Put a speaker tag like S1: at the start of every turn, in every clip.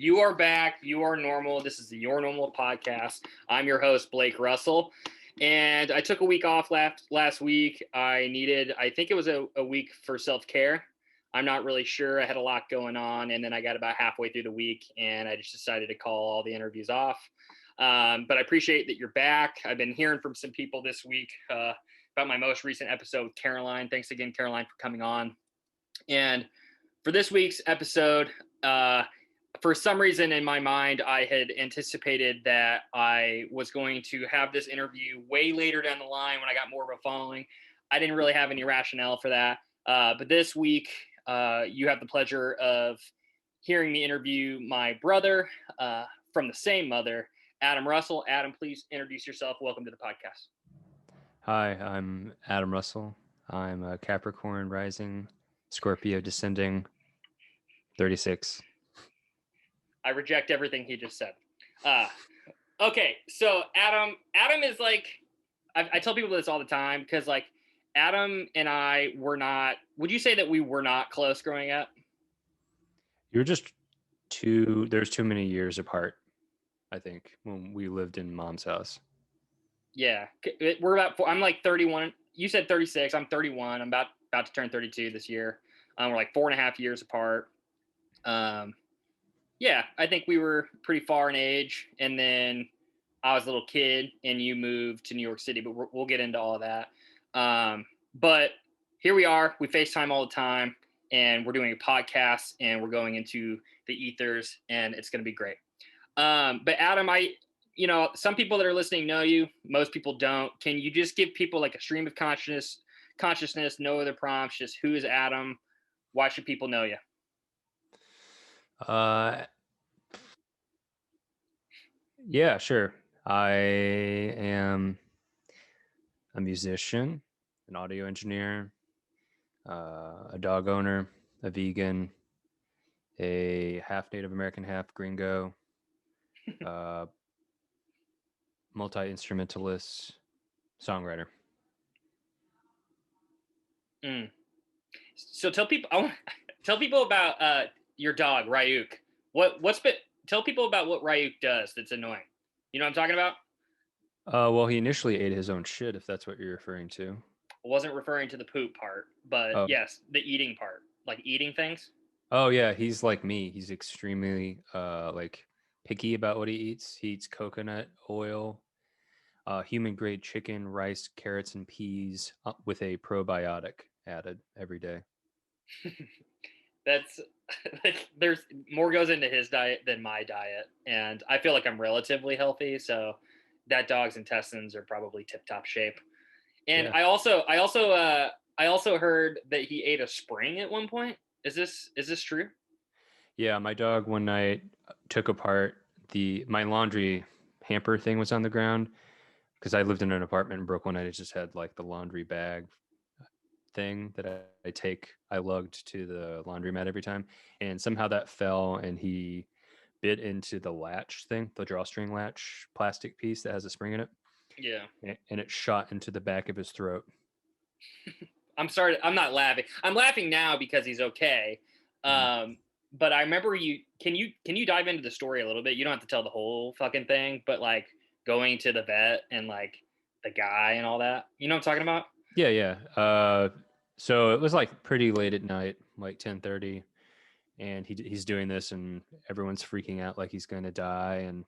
S1: You are back. You are normal. This is the Your Normal podcast. I'm your host, Blake Russell. And I took a week off last week. I think it was a week for self-care. I'm not really sure. I had a lot going on. And then I got about halfway through the week and I just decided to call all the interviews off. But I appreciate that you're back. I've been hearing from some people this week about my most recent episode with Caroline. Thanks again, Caroline, for coming on. And for this week's episode, for some reason in my mind, I had anticipated that I was going to have this interview way later down the line when I got more of a following. I didn't really have any rationale for that. But this week, you have the pleasure of hearing me interview my brother from the same mother, Adam Russell. Adam, please introduce yourself. Welcome to the podcast.
S2: Hi, I'm Adam Russell. I'm a Capricorn rising, Scorpio descending, 36.
S1: I reject everything he just said. Okay, so Adam is like, I tell people this all the time because like Adam and I were not, would you say that we were not close growing up?
S2: You're just there's too many years apart, I think, when we lived in mom's house.
S1: Yeah, we're I'm like 31. You said 36. I'm 31. I'm about to turn 32 this year. We're like 4.5 years apart. Yeah, I think we were pretty far in age. And then I was a little kid and you moved to New York City, but we'll get into all of that. But here we are. We FaceTime all the time and we're doing a podcast and we're going into the ethers and it's going to be great. But Adam, some people that are listening know you. Most people don't. Can you just give people like a stream of consciousness, no other prompts, just who is Adam? Why should people know you?
S2: Yeah, sure. I am a musician, an audio engineer, a dog owner, a vegan, a half Native American, half gringo, multi-instrumentalist, songwriter.
S1: So tell people about your dog Ryuk. Tell people about what Ryuk does that's annoying. You know what I'm talking about?
S2: Well, he initially ate his own shit, if that's what you're referring to.
S1: I wasn't referring to the poop part, but yes, the eating part, like eating things.
S2: Oh yeah, he's like me. He's extremely like picky about what he eats. He eats coconut oil, human grade chicken, rice, carrots, and peas with a probiotic added every day.
S1: That's like there's more goes into his diet than my diet, and I feel like I'm relatively healthy, so that dog's intestines are probably tip-top shape. And yeah. I also heard that he ate a spring at one point. Is this true?
S2: Yeah, my dog one night took apart my laundry hamper thing was on the ground because I lived in an apartment in Brooklyn and it just had like the laundry bag thing that I lugged to the laundromat every time, and somehow that fell and he bit into the latch thing, the drawstring latch plastic piece that has a spring in it.
S1: Yeah.
S2: And it shot into the back of his throat.
S1: I'm sorry. I'm not laughing. I'm laughing now because he's okay. But I remember can you dive into the story a little bit? You don't have to tell the whole fucking thing, but like going to the vet and like the guy and all that. You know what I'm talking about?
S2: Yeah. So it was like pretty late at night, like 10:30, and he's doing this and everyone's freaking out like he's going to die, and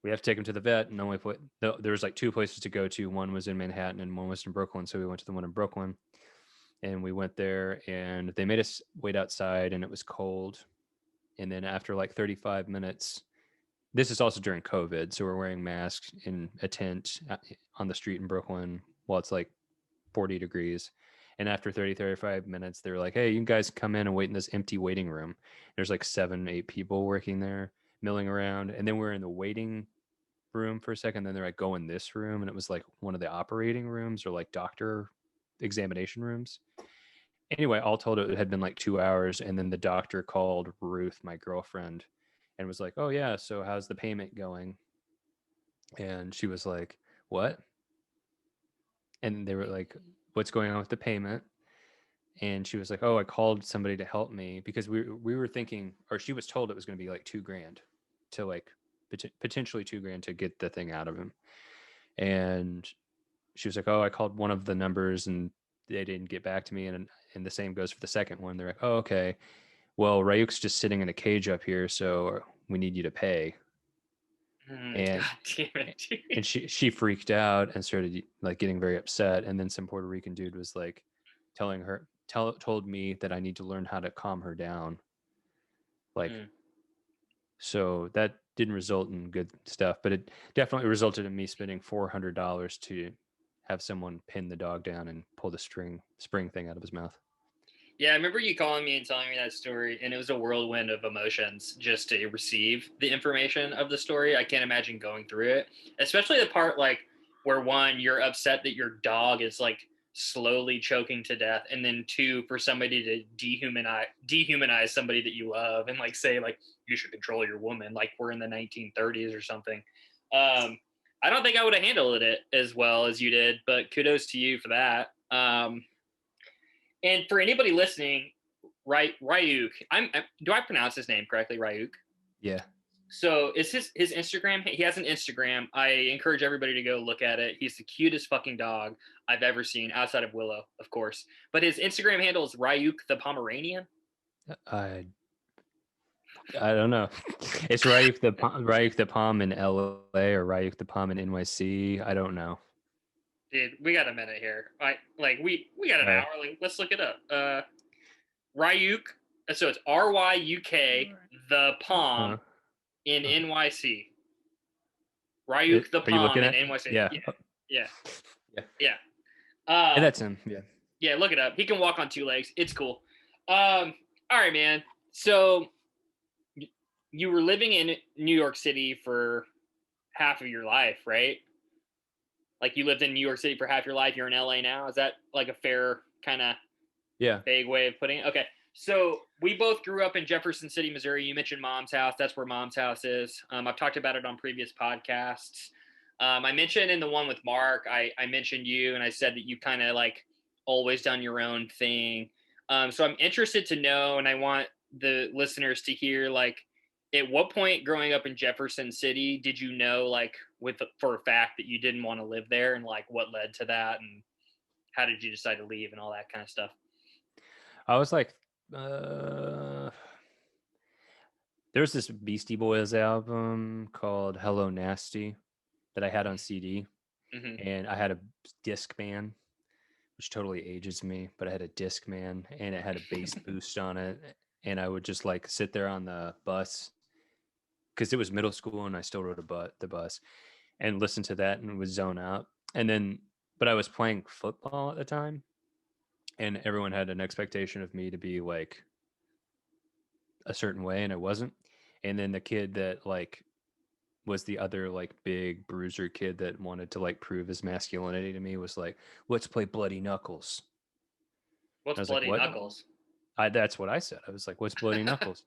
S2: we have to take him to the vet. And there was like two places to go to. One was in Manhattan and one was in Brooklyn. So we went to the one in Brooklyn, and we went there and they made us wait outside and it was cold. And then after like 35 minutes, this is also during COVID, so we're wearing masks in a tent on the street in Brooklyn while it's like 40 degrees. And after 35 minutes, they were like, hey, you guys come in and wait in this empty waiting room. There's like 7-8 people working there, milling around. And then we're in the waiting room for a second. Then they're like, go in this room. And it was like one of the operating rooms or like doctor examination rooms. Anyway, all told, it had been like 2 hours. And then the doctor called Ruth, my girlfriend, and was like, oh yeah, so how's the payment going? And she was like, what? And they were like, what's going on with the payment? and she was like, "Oh, I called somebody to help me because we were thinking, or she was told it was going to be like $2,000 to like potentially $2,000 to get the thing out of him." And she was like, "Oh, I called one of the numbers and they didn't get back to me." And the same goes for the second one. They're like, "Oh, okay. Well, Ryuk's just sitting in a cage up here, so we need you to pay." And
S1: God damn it, dude.
S2: and she freaked out and started like getting very upset. And then some Puerto Rican dude was like told me that I need to learn how to calm her down. Like,
S1: Mm.
S2: so that didn't result in good stuff, but it definitely resulted in me spending $400 to have someone pin the dog down and pull the spring thing out of his mouth.
S1: Yeah, I remember you calling me and telling me that story, and it was a whirlwind of emotions just to receive the information of the story. I can't imagine going through it, especially the part like where one, you're upset that your dog is like slowly choking to death, and then two, for somebody to dehumanize somebody that you love and like say like you should control your woman, like we're in the 1930s or something. I don't think I would have handled it as well as you did, but kudos to you for that. And for anybody listening, right, Ryuk, do I pronounce his name correctly, Ryuk?
S2: Yeah.
S1: So is his Instagram? He has an Instagram. I encourage everybody to go look at it. He's the cutest fucking dog I've ever seen, outside of Willow, of course. But his Instagram handle is Ryuk the Pomeranian.
S2: I I don't know. It's Ryuk the Palm in LA or Ryuk the Palm in NYC. I don't know.
S1: Dude, we got a minute here. We got an
S2: All right.
S1: hour. Like, let's look it up. Ryuk. So it's RYUK the Palm
S2: Uh,
S1: in
S2: uh,
S1: NYC. Ryuk the
S2: are you
S1: Palm
S2: looking
S1: in
S2: at?
S1: NYC.
S2: Yeah.
S1: Yeah, yeah,
S2: Yeah.
S1: yeah.
S2: And
S1: Um,
S2: that's him. Yeah.
S1: yeah, look it up. He can walk on two legs. It's cool. All right, man. So you were living in New York City for half of your life, right? Like you lived in New York City for half your life. You're in LA now. Is that like a fair kind of
S2: Yeah.
S1: vague way of putting it? Okay. So we both grew up in Jefferson City, Missouri. You mentioned Mom's house. That's where Mom's house is. I've talked about it on previous podcasts. I mentioned in the one with Mark, I mentioned you and I said that you kind of like always done your own thing. So I'm interested to know, and I want the listeners to hear, like, at what point growing up in Jefferson City did you know, like, for a fact that you didn't want to live there, and like what led to that, and how did you decide to leave, and all that kind of stuff?
S2: I was like, uh, there's this Beastie Boys album called Hello Nasty that I had on CD,
S1: Mm-hmm.
S2: and I had a Discman, which totally ages me, but I had a Discman and it had a bass boost on it. And I would just like sit there on the bus because it was middle school and I still rode the bus and listen to that and would zone out. And then, but I was playing football at the time and everyone had an expectation of me to be like a certain way and I wasn't. And then the kid that like was the other like big bruiser kid that wanted to like prove his masculinity to me was like, let's play bloody knuckles.
S1: What's
S2: I was like,
S1: bloody
S2: what?
S1: knuckles?
S2: That's what I said. I was like, what's bloody knuckles?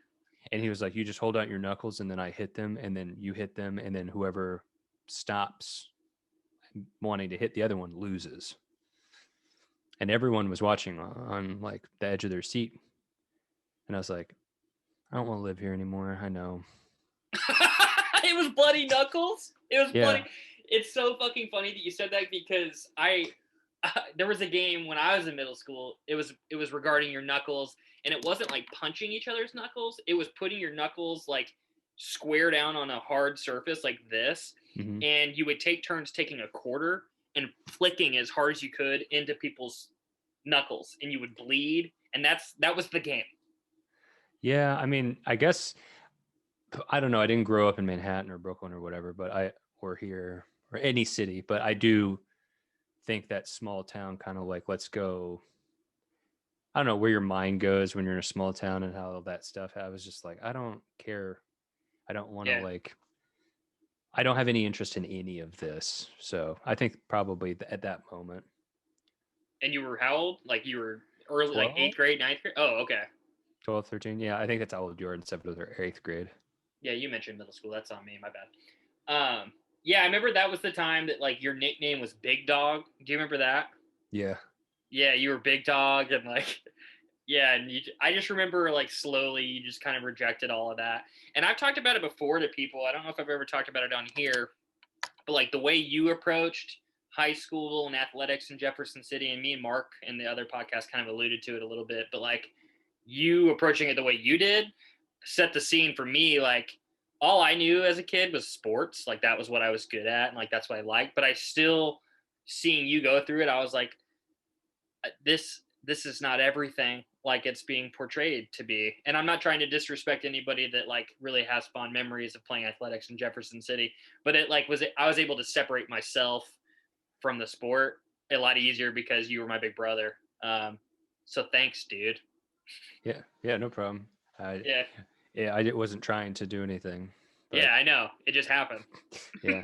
S2: And he was like, you just hold out your knuckles and then I hit them and then you hit them and then whoever stops wanting to hit the other one loses. And everyone was watching on like the edge of their seat. And I was like, I don't want to live here anymore. I know.
S1: It was bloody knuckles. It was bloody.
S2: Yeah.
S1: It's so fucking funny that you said that, because there was a game when I was in middle school. It was regarding your knuckles, and it wasn't like punching each other's knuckles. It was putting your knuckles like square down on a hard surface like this,
S2: Mm-hmm.
S1: and you would take turns taking a quarter and flicking as hard as you could into people's knuckles, and you would bleed, and that was the game.
S2: Yeah. I mean, I guess, I don't know. I didn't grow up in Manhattan or Brooklyn or whatever, or here or any city, but I do think that small town kind of like, let's go. I don't know where your mind goes when you're in a small town and how all that stuff. I was just like, I don't care. I don't want to
S1: Yeah.
S2: like, I don't have any interest in any of this. So I think probably at that moment,
S1: And you were how old? Like you were early, like
S2: 12,
S1: eighth grade, ninth grade? Oh, okay.
S2: 12, 13. Yeah, I think that's how old you were in seventh or eighth grade.
S1: Yeah, you mentioned middle school. That's on me. My bad. Yeah, I remember that was the time that like your nickname was Big Dog. Do you remember that?
S2: Yeah.
S1: Yeah, you were Big Dog, and like Yeah, and I just remember like slowly you just kind of rejected all of that. And I've talked about it before to people. I don't know if I've ever talked about it on here, but like the way you approached high school and athletics in Jefferson City, and me and Mark and the other podcast kind of alluded to it a little bit, but like you approaching it the way you did set the scene for me. Like all I knew as a kid was sports. Like that was what I was good at, and like that's what I liked. But I still, seeing you go through it, I was like, this is not everything like it's being portrayed to be. And I'm not trying to disrespect anybody that like really has fond memories of playing athletics in Jefferson City, but it like was I was able to separate myself from the sport a lot easier because you were my big brother. So thanks, dude.
S2: Yeah, yeah, no problem. I
S1: Yeah,
S2: yeah, I wasn't trying to do anything,
S1: yeah,
S2: but
S1: I know it just happened.
S2: yeah.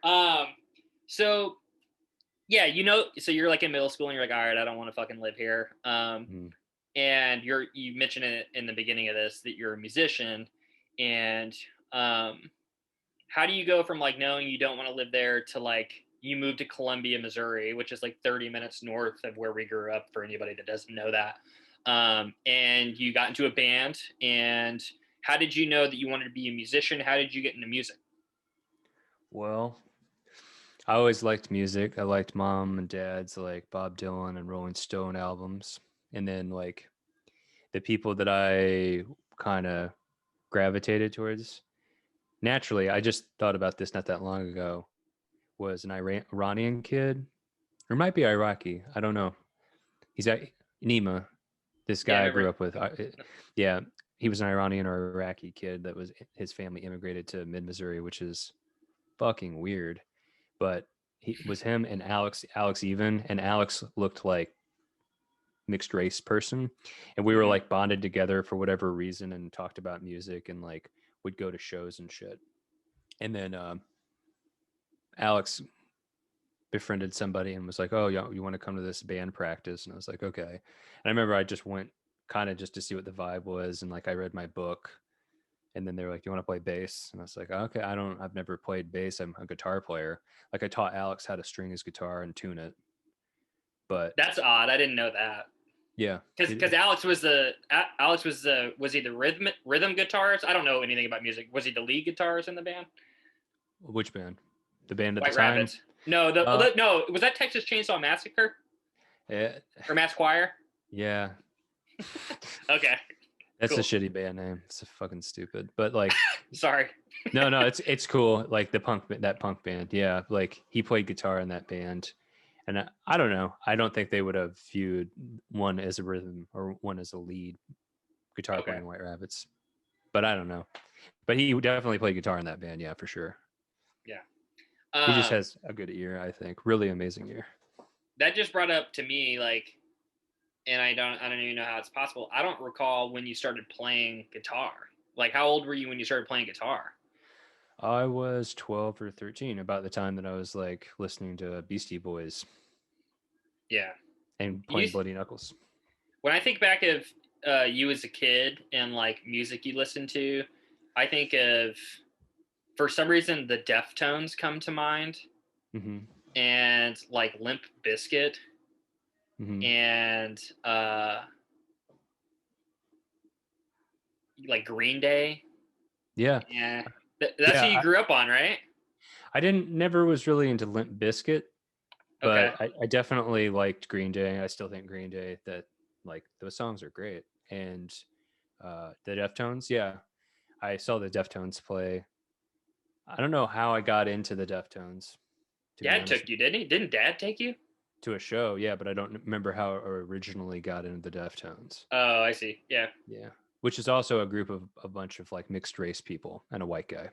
S1: um, so yeah, so you're like in middle school and you're like, all right, I don't want to fucking live here.
S2: Mm.
S1: And you mentioned it in the beginning of this that you're a musician, and um, how do you go from like knowing you don't want to live there to like you moved to Columbia, Missouri, which is like 30 minutes north of where we grew up, for anybody that doesn't know that, and you got into a band, and how did you know that you wanted to be a musician? How did you get into music?
S2: Well, I always liked music. I liked mom and dad's like Bob Dylan and Rolling Stone albums. And then like the people that I kind of gravitated towards naturally, I just thought about this not that long ago, was an Iranian kid, or might be Iraqi. I don't know. He's at Nima, this
S1: Yeah,
S2: guy I
S1: never.
S2: grew up with. Yeah, he was an Iranian or Iraqi kid that was his family immigrated to mid Missouri, which is fucking weird. But he was him and Alex even, and Alex looked like mixed race person, and we were
S1: Mm-hmm.
S2: like bonded together for whatever reason and talked about music and like would go to shows and shit. And then Alex befriended somebody and was like, "Oh, yeah, you want to come to this band practice?" And I was like, "Okay." And I remember I just went kind of just to see what the vibe was, and like I read my book, and then they were like, "Do you want to play bass?" And I was like, "Okay, I've never played bass. I'm a guitar player." Like I taught Alex how to string his guitar and tune it, but
S1: That's odd. I didn't know that.
S2: yeah,
S1: Because Alex was he the rhythm guitarist? I don't know anything about music. Was he the lead guitarist in the band?
S2: which band? The band at the
S1: White
S2: time?
S1: Rabbits. No,
S2: Uh,
S1: no, was that Texas Chainsaw Massacre
S2: yeah,
S1: or Mass Choir?
S2: yeah.
S1: Okay,
S2: That's a
S1: cool.
S2: shitty band name. It's fucking stupid. But like,
S1: Sorry.
S2: no, it's cool. Like that punk band. Yeah, like he played guitar in that band, and I don't know. I don't think they would have viewed one as a rhythm or one as a lead guitar
S1: Okay.
S2: playing White Rabbits. But I don't know. But he definitely played guitar in that band. Yeah, for sure.
S1: Yeah.
S2: He just
S1: Um,
S2: has a good ear. I think really amazing ear.
S1: that just brought up to me like, and I don't even know how it's possible. I don't recall when you started playing guitar. Like, how old were you when you started playing guitar?
S2: I was 12 or 13, about the time that I was like listening to Beastie Boys
S1: Yeah.
S2: and
S1: You
S2: playing Bloody Knuckles.
S1: When I think back of you as a kid and like music you listened to, I think of, for some reason, the Deftones come to mind,
S2: Mm-hmm.
S1: and like Limp Bizkit,
S2: Mm-hmm.
S1: and like Green Day.
S2: Yeah.
S1: Yeah, that's who
S2: Yeah.
S1: you grew up on, right?
S2: I didn't never was really into Limp Bizkit,
S1: Okay.
S2: but I definitely liked Green Day. I still think Green Day, that like those songs are great. And the Deftones, yeah. I saw the Deftones play. I don't know how I got into the Deftones, to be
S1: Dad
S2: honest.
S1: took you, didn't he? Didn't Dad take you?
S2: To a show, yeah, but I don't remember how I originally got into the Deftones.
S1: Oh, I see. Yeah.
S2: Yeah. Which is also a group of a bunch of like mixed race people and a white guy.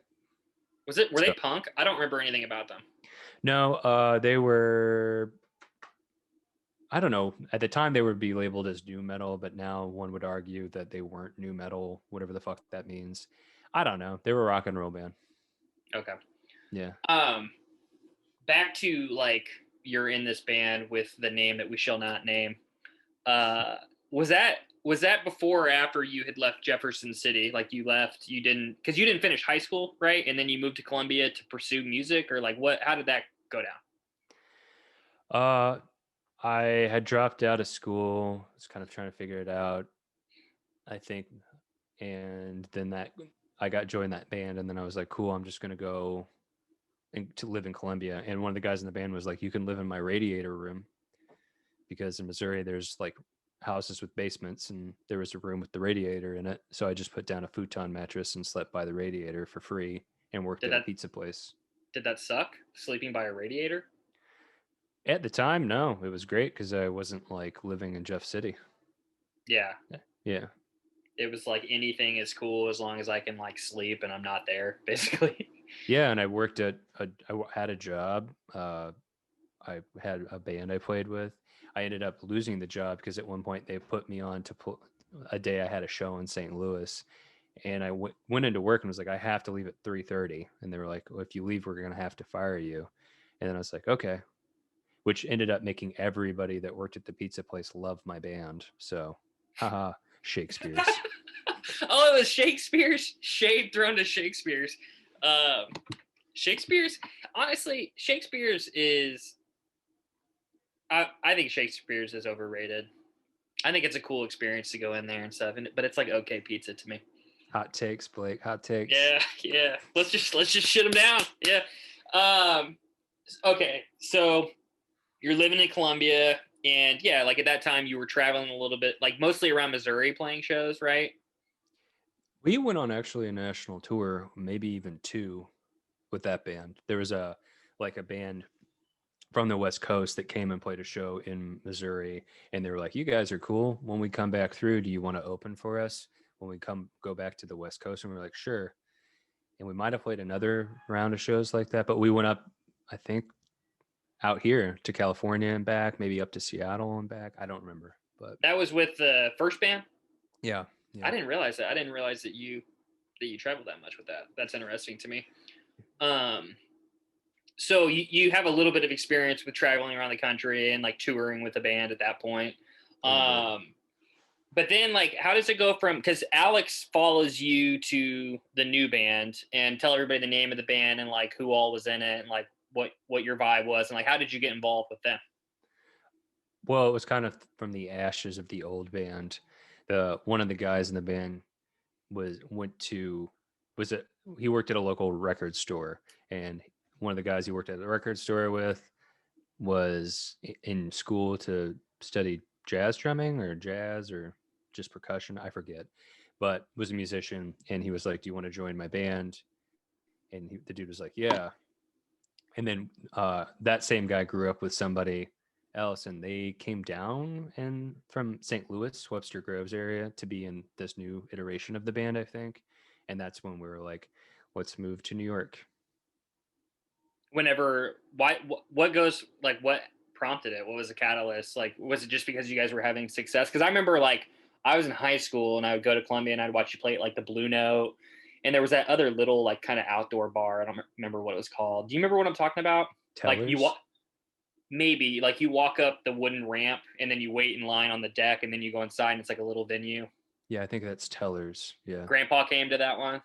S1: Were they
S2: So
S1: punk? I don't remember anything about them.
S2: no, they were, I don't know. At the time, they would be labeled as new metal, but now one would argue that they weren't new metal, whatever the fuck that means. I don't know. They were a rock and roll band.
S1: Okay.
S2: Yeah.
S1: Um, back to like you're in this band with the name that we shall not name. Uh, was that before or after you had left Jefferson City? Like you left, you didn't because you didn't finish high school, right? And then you moved to Columbia to pursue music, or like what? How did that go down?
S2: Uh, I had dropped out of school, was kind of trying to figure it out, I think, and then that I got joined that band, and then I was like, cool, I'm just gonna go to live in Columbia. And one of the guys in the band was like, you can live in my radiator room, because in Missouri there's like houses with basements, and there was a room with the radiator in it. So I just put down a futon mattress and slept by the radiator for free and worked
S1: Did
S2: at a
S1: that
S2: pizza place.
S1: did that suck? Sleeping by a radiator?
S2: At the time, no, it was great because I wasn't like living in Jeff City.
S1: Yeah.
S2: Yeah.
S1: It was like anything is cool as long as I can like sleep and I'm not there, basically.
S2: Yeah, and I worked at I had a job. I had a band I played with. I ended up losing the job because at one point they put me on to put a day I had a show in St. Louis, and I went into work and was like, I have to leave at 3:30, and they were like, well, if you leave, we're gonna have to fire you. And then I was like, okay, which ended up making everybody that worked at the pizza place love my band. So, haha, Shakespeare's.
S1: Oh, it was Shakespeare's shade thrown to Shakespeare's. Shakespeare's, honestly, Shakespeare's is. I think Shakespeare's is overrated. I think it's a cool experience to go in there and stuff, but it's like okay pizza to me.
S2: Hot takes, Blake. Hot takes.
S1: Yeah. Let's just shit them down. Yeah. Okay, so you're living in Columbia, and yeah, like at that time you were traveling a little bit, like mostly around Missouri playing shows, right?
S2: We went on actually a national tour, maybe even two, with that band. There was a band from the West Coast that came and played a show in Missouri, and they were like, "You guys are cool. When we come back through, do you want to open for us when we go back to the West Coast?" And we are like, "Sure." And we might have played another round of shows like that, but we went up, I think, out here to California and back, maybe up to Seattle and back. I don't remember, but
S1: That was with the first band.
S2: yeah,
S1: I
S2: yeah.
S1: didn't realize that. I didn't realize that you traveled that much with that. That's interesting to me. Um, so you have a little bit of experience with traveling around the country and like touring with a band at that point.
S2: A little bit.
S1: But then like how does it go from, because Alex follows you to the new band, and tell everybody the name of the band and like who all was in it and like what your vibe was, and like how did you get involved with them?
S2: Well, it was kind of from the ashes of the old band. The one of the guys in the band went to was it he worked at a local record store, and one of the guys he worked at the record store with was in school to study jazz drumming or jazz or just percussion, I forget, but was a musician, and he was like, do you want to join my band? And the dude was like, yeah. And then that same guy grew up with somebody else, and they came down and from St. Louis, Webster Groves area, to be in this new iteration of the band, I think. And that's when we were like, let's move to New York.
S1: Whenever what goes like what prompted it? What was the catalyst? Like was it just because you guys were having success? Because I remember like I was in high school and I would go to Columbia and I'd watch you play at like the Blue Note, and there was that other little like kind of outdoor bar. I don't remember what it was called. Do you remember what I'm talking about? Like you
S2: Tellers?
S1: walk, maybe like you walk up the wooden ramp and then you wait in line on the deck and then you go inside and it's like a little venue.
S2: Yeah, I think that's Tellers. Yeah.
S1: Grandpa came to that one.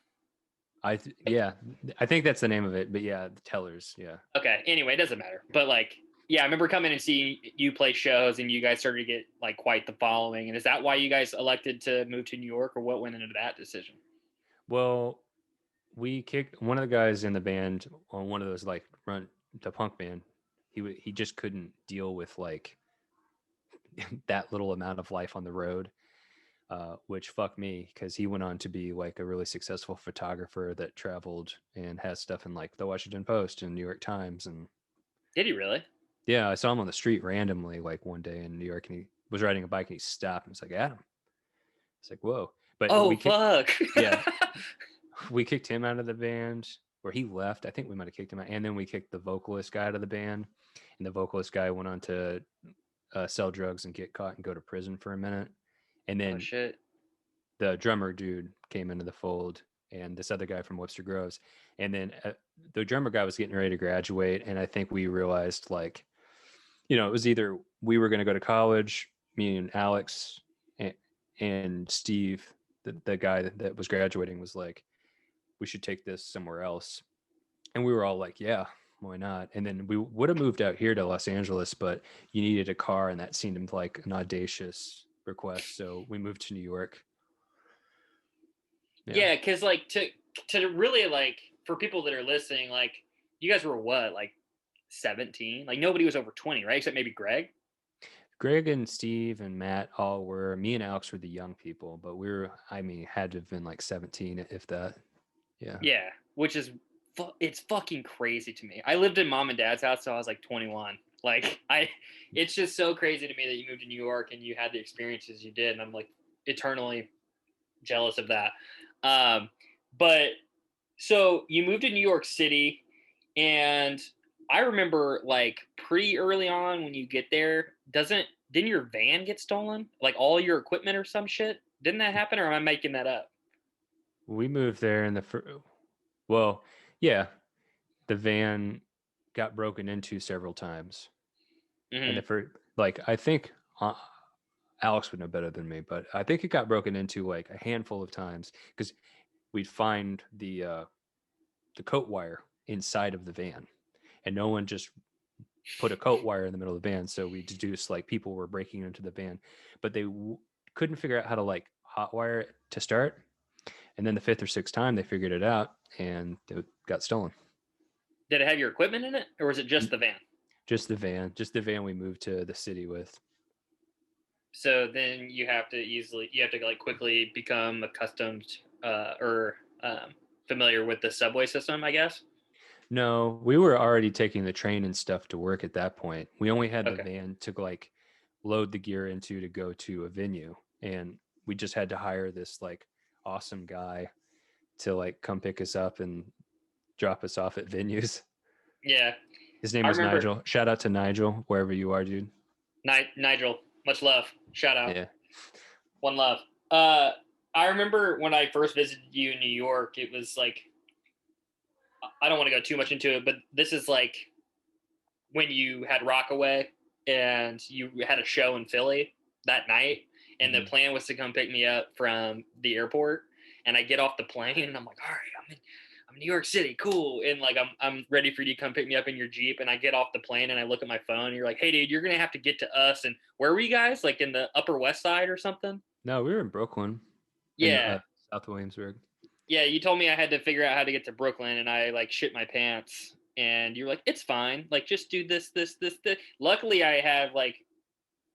S2: Yeah, I think that's the name of it, but yeah, the Tellers. Yeah.
S1: Okay. Anyway, it doesn't matter. But like, yeah, I remember coming and seeing you play shows, and you guys started to get like quite the following. And is that why you guys elected to move to New York, or what went into that decision?
S2: Well, we kicked one of the guys in the band on one of those like run the punk band. He just couldn't deal with like that little amount of life on the road, which fuck me, because he went on to be like a really successful photographer that traveled and has stuff in like the Washington Post and New York Times. And
S1: Did he really?
S2: yeah, I saw him on the street randomly like one day in New York, and he was riding a bike and he stopped and was like, Adam. It's like, whoa. But
S1: Oh
S2: we kicked,
S1: fuck.
S2: yeah, we kicked him out of the band, or he left. I think we might have kicked him out. And then we kicked the vocalist guy out of the band. And the vocalist guy went on to sell drugs and get caught and go to prison for a minute. And
S1: Oh
S2: then
S1: shit.
S2: the drummer dude came into the fold, and this other guy from Webster Groves. And then the drummer guy was getting ready to graduate. And I think we realized, like, it was either we were going to go to college, me and Alex and Steve, the guy that was graduating, was like, we should take this somewhere else. And we were all like, yeah. why not? And then we would have moved out here to Los Angeles, but you needed a car, and that seemed like an audacious request. So we moved to New York. Yeah.
S1: Yeah, because like to really like for people that are listening, like you guys were what, like 17? Like nobody was over 20, right? Except maybe Greg.
S2: Greg and Steve and Matt all were. Me and Alex were the young people, but we were, I mean, had to have been like 17, if that. Yeah.
S1: Yeah, which is it's fucking crazy to me. I lived in mom and dad's house, so I was like 21. Like it's just so crazy to me that you moved to New York and you had the experiences you did, and I'm like eternally jealous of that. Um, but so you moved to New York City, and I remember like pretty early on when you get there, didn't your van get stolen? Like all your equipment or some shit? Didn't that happen, or am I making that up?
S2: We moved there in well, yeah, the van got broken into several times. And
S1: Mm-hmm.
S2: the first, like, I think Alex would know better than me, but I think it got broken into like a handful of times because we'd find the coat wire inside of the van, and no one just put a coat wire in the middle of the van. So we deduced like people were breaking into the van, but they couldn't figure out how to like hotwire it to start. And then the fifth or sixth time they figured it out, and it got stolen.
S1: Did it have your equipment in it, or was it just the van?
S2: Just the van we moved to the city with.
S1: So then you have to like quickly become accustomed or familiar with the subway system, I guess.
S2: No, we were already taking the train and stuff to work at that point. We only had the
S1: Okay.
S2: van to like load the gear into to go to a venue, and we just had to hire this like awesome guy to like come pick us up and drop us off at venues.
S1: Yeah,
S2: His name
S1: I
S2: was
S1: remember
S2: Nigel. Shout out to Nigel wherever you are, dude.
S1: Nigel. Much love. Shout out.
S2: Yeah.
S1: One love. Uh, I remember when I first visited you in New York. It was like I don't want to go too much into it, but this is like when you had Rockaway and you had a show in Philly that night, and the
S2: Mhm.
S1: plan was to come pick me up from the airport. And I get off the plane, and I'm like, all right, I'm in New York City, cool. And like I'm ready for you to come pick me up in your Jeep. And I get off the plane and I look at my phone. And you're like, hey, dude, you're gonna have to get to us. And where were you guys? Like in the Upper West Side or something?
S2: No, we were in Brooklyn, in
S1: Yeah,
S2: South Williamsburg.
S1: yeah. You told me I had to figure out how to get to Brooklyn, and I like shit my pants. And you're like, it's fine. Like just do this. Luckily, I have like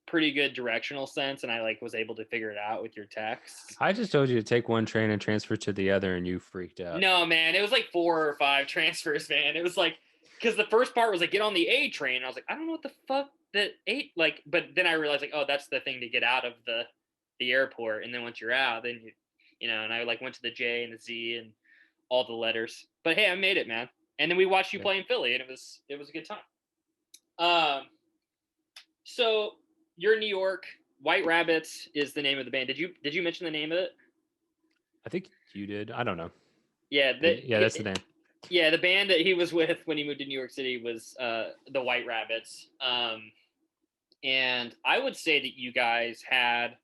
S1: pretty good directional sense, and I like was able to figure it out with your texts.
S2: I just told you to take one train and transfer to the other, and you freaked out.
S1: No, man, it was like 4 or 5 transfers, man. It was like because the first part was like get on the A train. And I was like, I don't know what the fuck that eight like, but then I realized like, oh, that's the thing to get out of the airport. And then once you're out, then you know, and I like went to the J and the Z and all the letters. But hey, I made it, man. And then we watched you
S2: Yeah.
S1: play in Philly, and it was a good time. Um, so you're in New York. White Rabbits is the name of the band. Did you mention the name of it?
S2: I think you did. I don't know.
S1: Yeah,
S2: Yeah, that's the name.
S1: yeah, the band that he was with when he moved to New York City was the White Rabbits. And I would say that you guys had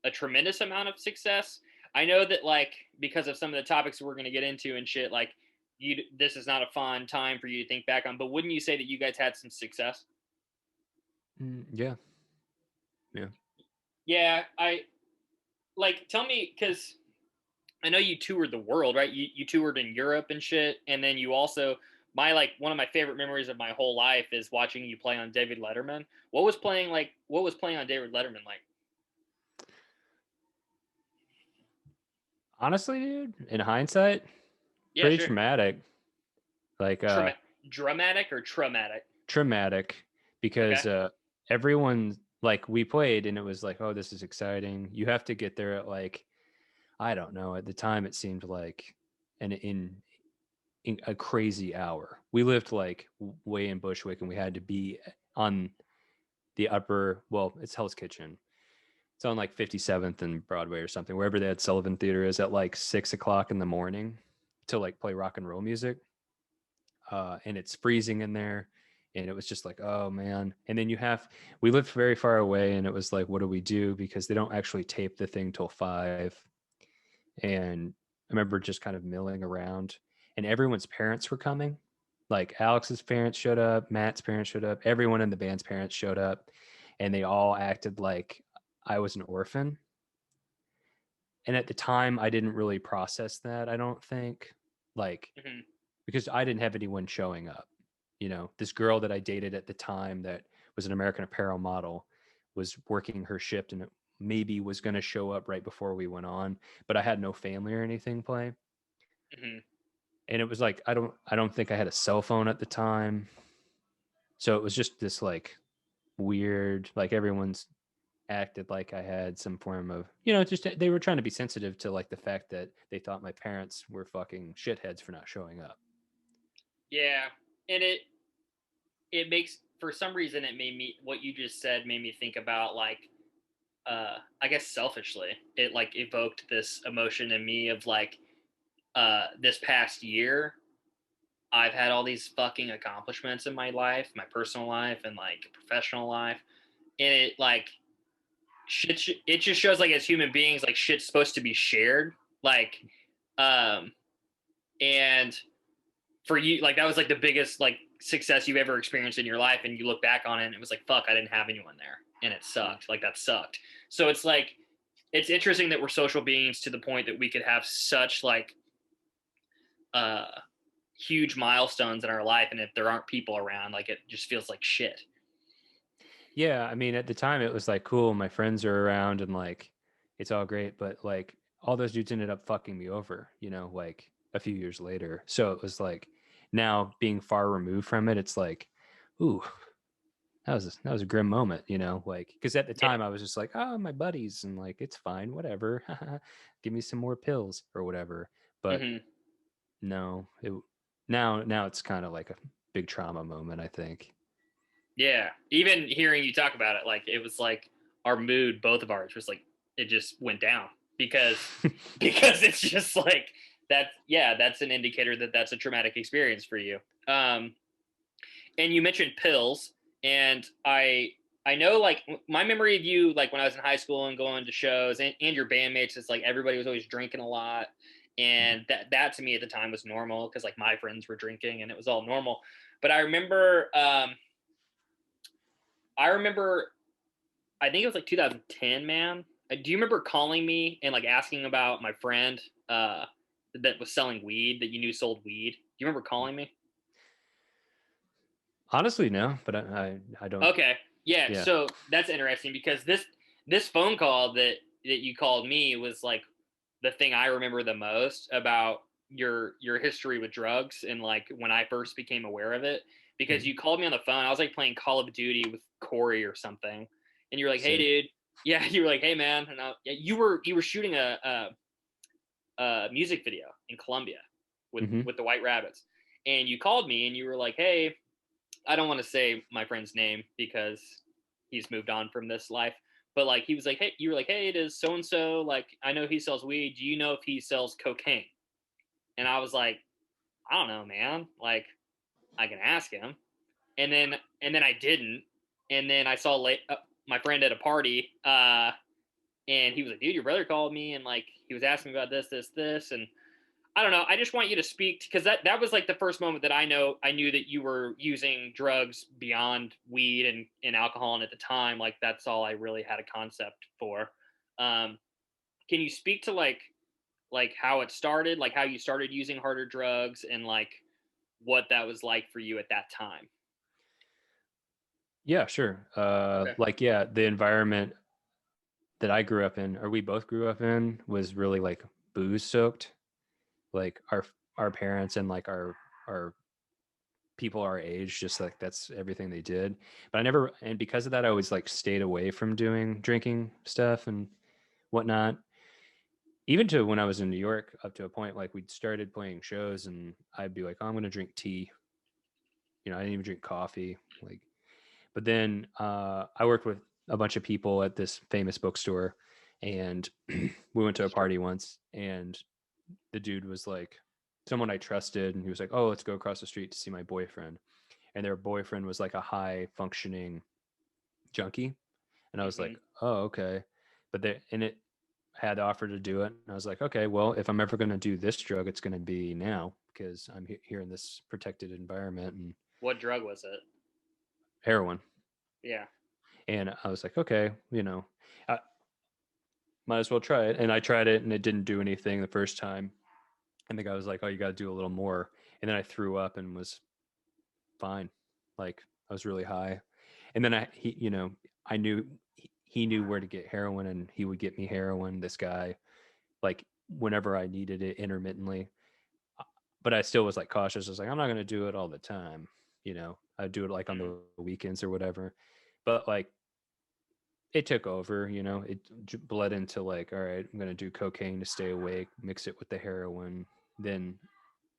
S1: a tremendous amount of success. I know that like because of some of the topics we're going to get into and shit, like this is not a fun time for you to think back on. But wouldn't you say that you guys had some success?
S2: Yeah. Yeah.
S1: Yeah, I like tell me because I know you toured the world, right? You toured in Europe and shit, and then you also my like one of my favorite memories of my whole life is watching you play on David Letterman. What was playing on David Letterman like?
S2: Honestly, dude, in hindsight,
S1: Yeah,
S2: pretty
S1: sure.
S2: traumatic. Like
S1: Dramatic or traumatic?
S2: traumatic
S1: Okay.
S2: because everyone like we played and it was like, oh, this is exciting. You have to get there at like I don't know. At the time, it seemed like an in a crazy hour. We lived like way in Bushwick, and we had to be on the upper. Well, it's Hell's Kitchen. It's on like 57th and Broadway or something, wherever that Sullivan Theater is at like 6 o'clock in the morning to like play rock and roll music. And it's freezing in there. And it was just like, oh man. And then we lived very far away, and it was like, what do we do? Because they don't actually tape the thing till 5. And I remember just kind of milling around, and everyone's parents were coming. Like Alex's parents showed up, Matt's parents showed up, everyone in the band's parents showed up, and they all acted like I was an orphan. And at the time, I didn't really process that, I don't think. Like,
S1: Hmm.
S2: because I didn't have anyone showing up. You know, this girl that I dated at the time that was an American Apparel model was working her shift and it maybe was going to show up right before we went on, but I had no family or anything play.
S1: Hmm.
S2: And it was like I don't think I had a cell phone at the time. So it was just this like weird, like everyone's acted like I had some form of, just they were trying to be sensitive to like the fact that they thought my parents were fucking shitheads for not showing up.
S1: Yeah, and it makes, for some reason, it made me, what you just said made me think about, like, I guess selfishly, it like evoked this emotion in me of like, this past year I've had all these fucking accomplishments in my life, my personal life and like professional life, and it like shit. It just shows like as human beings, like shit's supposed to be shared. Like, um, and for you, like that was like the biggest like success you've ever experienced in your life, and you look back on it, and it was like, fuck, I didn't have anyone there, and it sucked. Like that sucked. So it's like it's interesting that we're social beings to the point that we could have such like uh huge milestones in our life, and if there aren't people around, like it just feels like shit.
S2: Yeah, I mean, at the time it was like cool, my friends are around and like it's all great, but like all those dudes ended up fucking me over, like a few years later. So it was like now being far removed from it, it's like, ooh, that was a grim moment, like because at the
S1: Yeah.
S2: time I was just like, oh, my buddies, and like it's fine, whatever, give me some more pills or whatever. But
S1: Hmm.
S2: no, now it's kind of like a big trauma moment, I think.
S1: Yeah, even hearing you talk about it, like it was like our mood, both of ours, was like it just went down because it's just like that. Yeah, that's an indicator that that's a traumatic experience for you. Um, and you mentioned pills, and I know like my memory of you, like when I was in high school and going to shows, and your bandmates, it's like everybody was always drinking a lot, and that to me at the time was normal because like my friends were drinking and it was all normal. But I remember, I think it was like 2010, man. Do you remember calling me and like asking about my friend that was selling weed that you knew sold weed? Do you remember calling me?
S2: Honestly, no, but I don't.
S1: Okay. Yeah,
S2: Yeah.
S1: so that's interesting because this phone call that you called me was like the thing I remember the most about your history with drugs and like when I first became aware of it, because
S2: Mhm.
S1: you called me on the phone. I was like playing Call of Duty with Corey or something, and you were like, "Hey,
S2: Sick.
S1: dude." Yeah, you were like, "Hey, man," and yeah, you were shooting a music video in Colombia
S2: Hmm.
S1: with the White Rabbits, and you called me and you were like, "Hey, I don't want to say my friend's name because he's moved on from this life." But like he was like, "Hey," you were like, "Hey, it is so and so. Like I know he sells weed. Do you know if he sells cocaine?" And I was like, "I don't know, man. Like I can ask him." And then I didn't. And then I saw my friend at a party, and he was like, "Dude, your brother called me and like he was asking me about this, and I don't know. I just want you to speak because that was like the first moment that I knew that you were using drugs beyond weed and alcohol, and at the time, like that's all I really had a concept for. Um, can you speak to like how it started, like how you started using harder drugs, and like what that was like for you at that time?
S2: Yeah, sure.
S1: Okay.
S2: Like, yeah, the environment that I grew up in, or we both grew up in, was really like booze soaked. Like our parents and like our people our age, just like that's everything they did. But I never, and because of that, I always like stayed away from doing drinking stuff and whatnot. Even to when I was in New York, up to a point, like we'd started playing shows, and I'd be like, oh, I'm going to drink tea. I didn't even drink coffee. Like, but then I worked with a bunch of people at this famous bookstore, and we went to a party once, and the dude was like someone I trusted, and he was like, "Oh, let's go across the street to see my boyfriend." And their boyfriend was like a high functioning junkie, and I was
S1: Hmm.
S2: like, "Oh, okay." But they and it had offered to do it, and I was like, "Okay, well, if I'm ever going to do this drug, it's going to be now because I'm here in this protected environment and
S1: What drug was it?
S2: heroin.
S1: Yeah.
S2: And I was like, okay, I might as well try it. And I tried it and it didn't do anything the first time. And the guy was like, oh, you got to do a little more. And then I threw up and was fine. Like I was really high. And then I knew he knew where to get heroin and he would get me heroin, this guy, like whenever I needed it intermittently. But I still was like cautious. I was like, I'm not going to do it all the time. I'd do it like on
S1: Mm.
S2: the weekends or whatever. But like it took over, it bled into like, all right, I'm going to do cocaine to stay awake, mix it with the heroin. Then,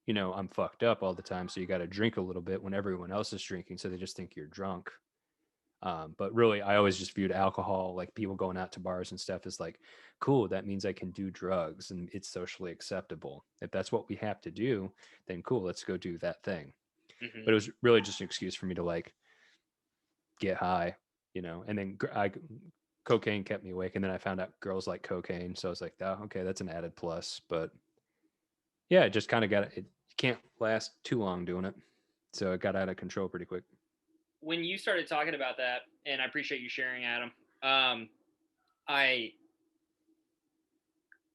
S2: I'm fucked up all the time. So you got to drink a little bit when everyone else is drinking. So they just think you're drunk. But really, I always just viewed alcohol, like people going out to bars and stuff, as like, cool, that means I can do drugs and it's socially acceptable. If that's what we have to do, then cool, let's go do that thing.
S1: Hmm.
S2: But it was really just an excuse for me to like get high, and then cocaine kept me awake. And then I found out girls like cocaine. So I was like, oh, okay, that's an added plus. But yeah, it just kind of got it. You can't last too long doing it. So it got out of control pretty quick.
S1: When you started talking about that, and I appreciate you sharing, Adam. Um, I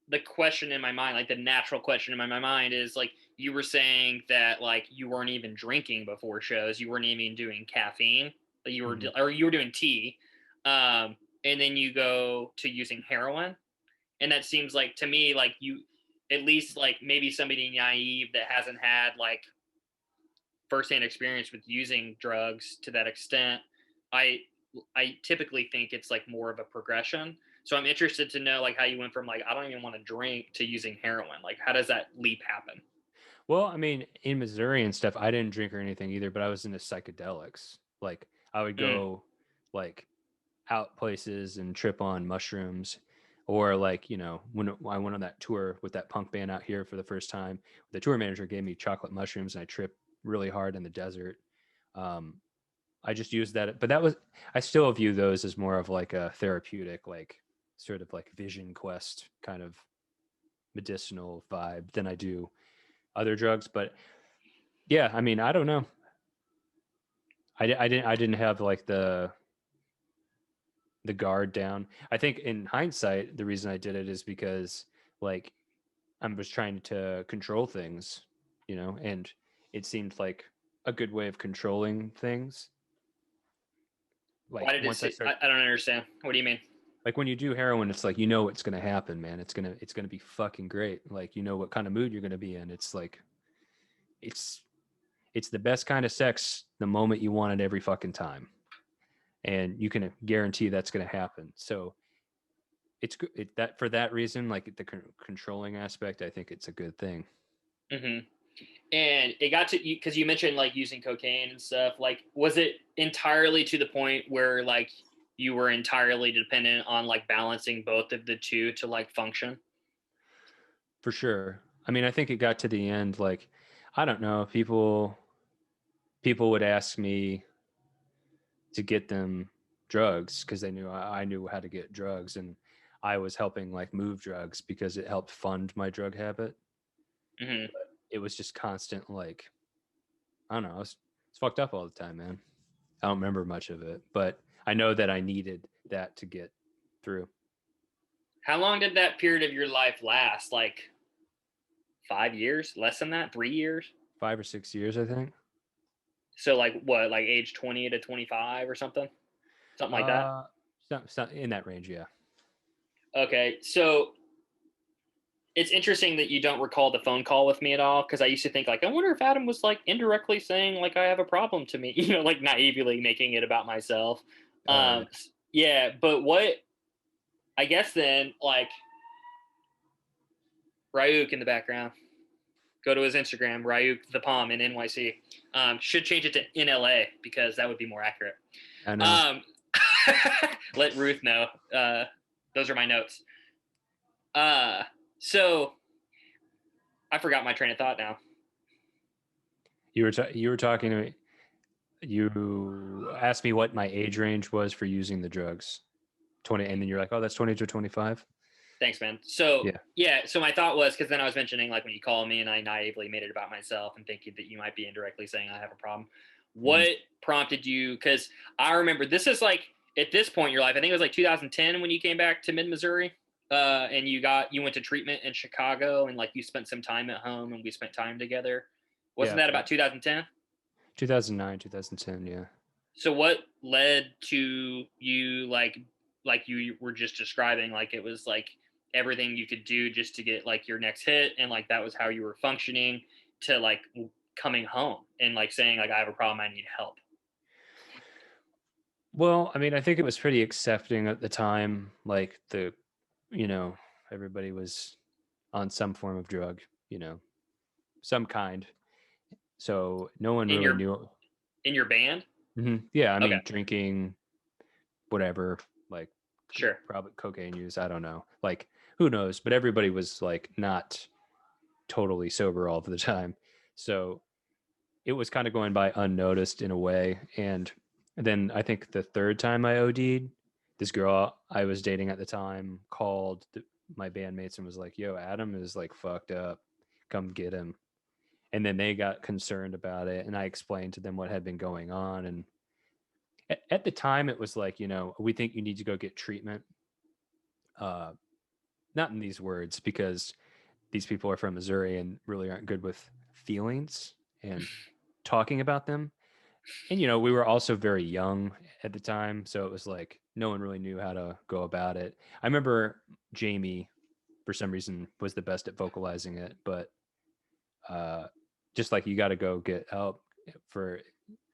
S1: the question in my mind, like the natural question in my mind, is like you were saying that like you weren't even drinking before shows, you weren't even doing caffeine, like you were
S2: Mhm.
S1: or you were doing tea, and then you go to using heroin, and that seems like to me like you at least like maybe somebody naive that hasn't had like firsthand experience with using drugs to that extent, I I typically think it's like more of a progression. So I'm interested to know like how you went from like I don't even want to drink to using heroin. Like how does that leap happen?
S2: Well, I mean, in Missouri and stuff, I didn't drink or anything either, but I was into psychedelics. Like I would
S1: Mm,
S2: go like out places and trip on mushrooms. Or like, when I went on that tour with that punk band out here for the first time, the tour manager gave me chocolate mushrooms and I tripped really hard in the desert. Um, I just used that, but I still view those as more of like a therapeutic, like sort of like vision quest kind of medicinal vibe than I do other drugs. But yeah, I mean, I don't know. I didn't have like the guard down. I think in hindsight, the reason I did it is because like I was trying to control things, and it seemed like a good way of controlling things.
S1: why
S2: Like
S1: did it
S2: once I
S1: say,
S2: start,
S1: I don't understand. What do you mean?
S2: like when you do heroin, it's like what's gonna happen, man. It's gonna be fucking great. Like what kind of mood you're gonna be in. It's like it's it's the best kind of sex the moment you want it every fucking time, and you can guarantee that's gonna happen. So it's good that for that reason, like the controlling aspect, I think it's a good thing.
S1: Hmm. And it got to you because you mentioned like using cocaine and stuff. Like, was it entirely to the point where like you were entirely dependent on like balancing both of the two to like function?
S2: For sure. I mean, I think it got to the end, like, I don't know, people would ask me to get them drugs because they knew I knew how to get drugs, and I was helping like move drugs because it helped fund my drug habit.
S1: Hmm.
S2: It was just constant, like, I don't know, it's fucked up all the time, man. I don't remember much of it, but I know that I needed that to get through.
S1: How long did that period of your life last? Like 5 years? Less than that? 3 years?
S2: 5 or 6 years, I think.
S1: So like what? Like age 20 to 25 or something? Something like that.
S2: Uh, in that range, yeah.
S1: Okay, so it's interesting that you don't recall the phone call with me at all because I used to think like I wonder if Adam was like indirectly saying like I have a problem to me, like naively making it about myself.
S2: Oh yeah.
S1: Yeah, but what I guess then like Ryuk in the background. Go to his Instagram, Ryuk the Palm in NYC. Should change it to in LA because that would be more accurate.
S2: I know.
S1: Um, let Ruth know. Those are my notes. Uh, so I forgot my train of thought now.
S2: You were talking to me. You asked me what my age range was for using the drugs. 20, and then you're like, "Oh, that's 20 to 25."
S1: Thanks, man. So
S2: Yeah.
S1: yeah, so my thought was, because then I was mentioning like when you called me and I naively made it about myself and thinking that you might be indirectly saying I have a problem.
S2: Mhm.
S1: What prompted you? Because I remember this is like at this point in your life, I think it was like 2010 when you came back to mid Missouri, and you went to treatment in Chicago and like you spent some time at home and we spent time together. Wasn't
S2: Yeah.
S1: that about 2010?
S2: 2009, 2010. Yeah.
S1: So what led to you like you were just describing, like it was like everything you could do just to get like your next hit and like that was how you were functioning, to like coming home and like saying like I have a problem, I need help.
S2: Well, I mean, I think it was pretty accepting at the time. Like you know, everybody was on some form of drug, you know, some kind. So no one
S1: In
S2: really
S1: your
S2: knew.
S1: in your band?
S2: Yeah, I
S1: Okay,
S2: mean, drinking, whatever, like
S1: sure.
S2: probably cocaine use. I don't know. Like, who knows? But everybody was like not totally sober all of the time. So it was kind of going by unnoticed in a way. And then I think the third time I OD'd, this girl I was dating at the time called my bandmates and was like, "Yo, Adam is like fucked up. Come get him." And then they got concerned about it, and I explained to them what had been going on. And at the time, it was like, we think you need to go get treatment. Uh, Not in these words, because these people are from Missouri and really aren't good with feelings and talking about them. And we were also very young at the time, so it was like no one really knew how to go about it. I remember Jamie, for some reason, was the best at vocalizing it, but uh, just like, you got to go get help for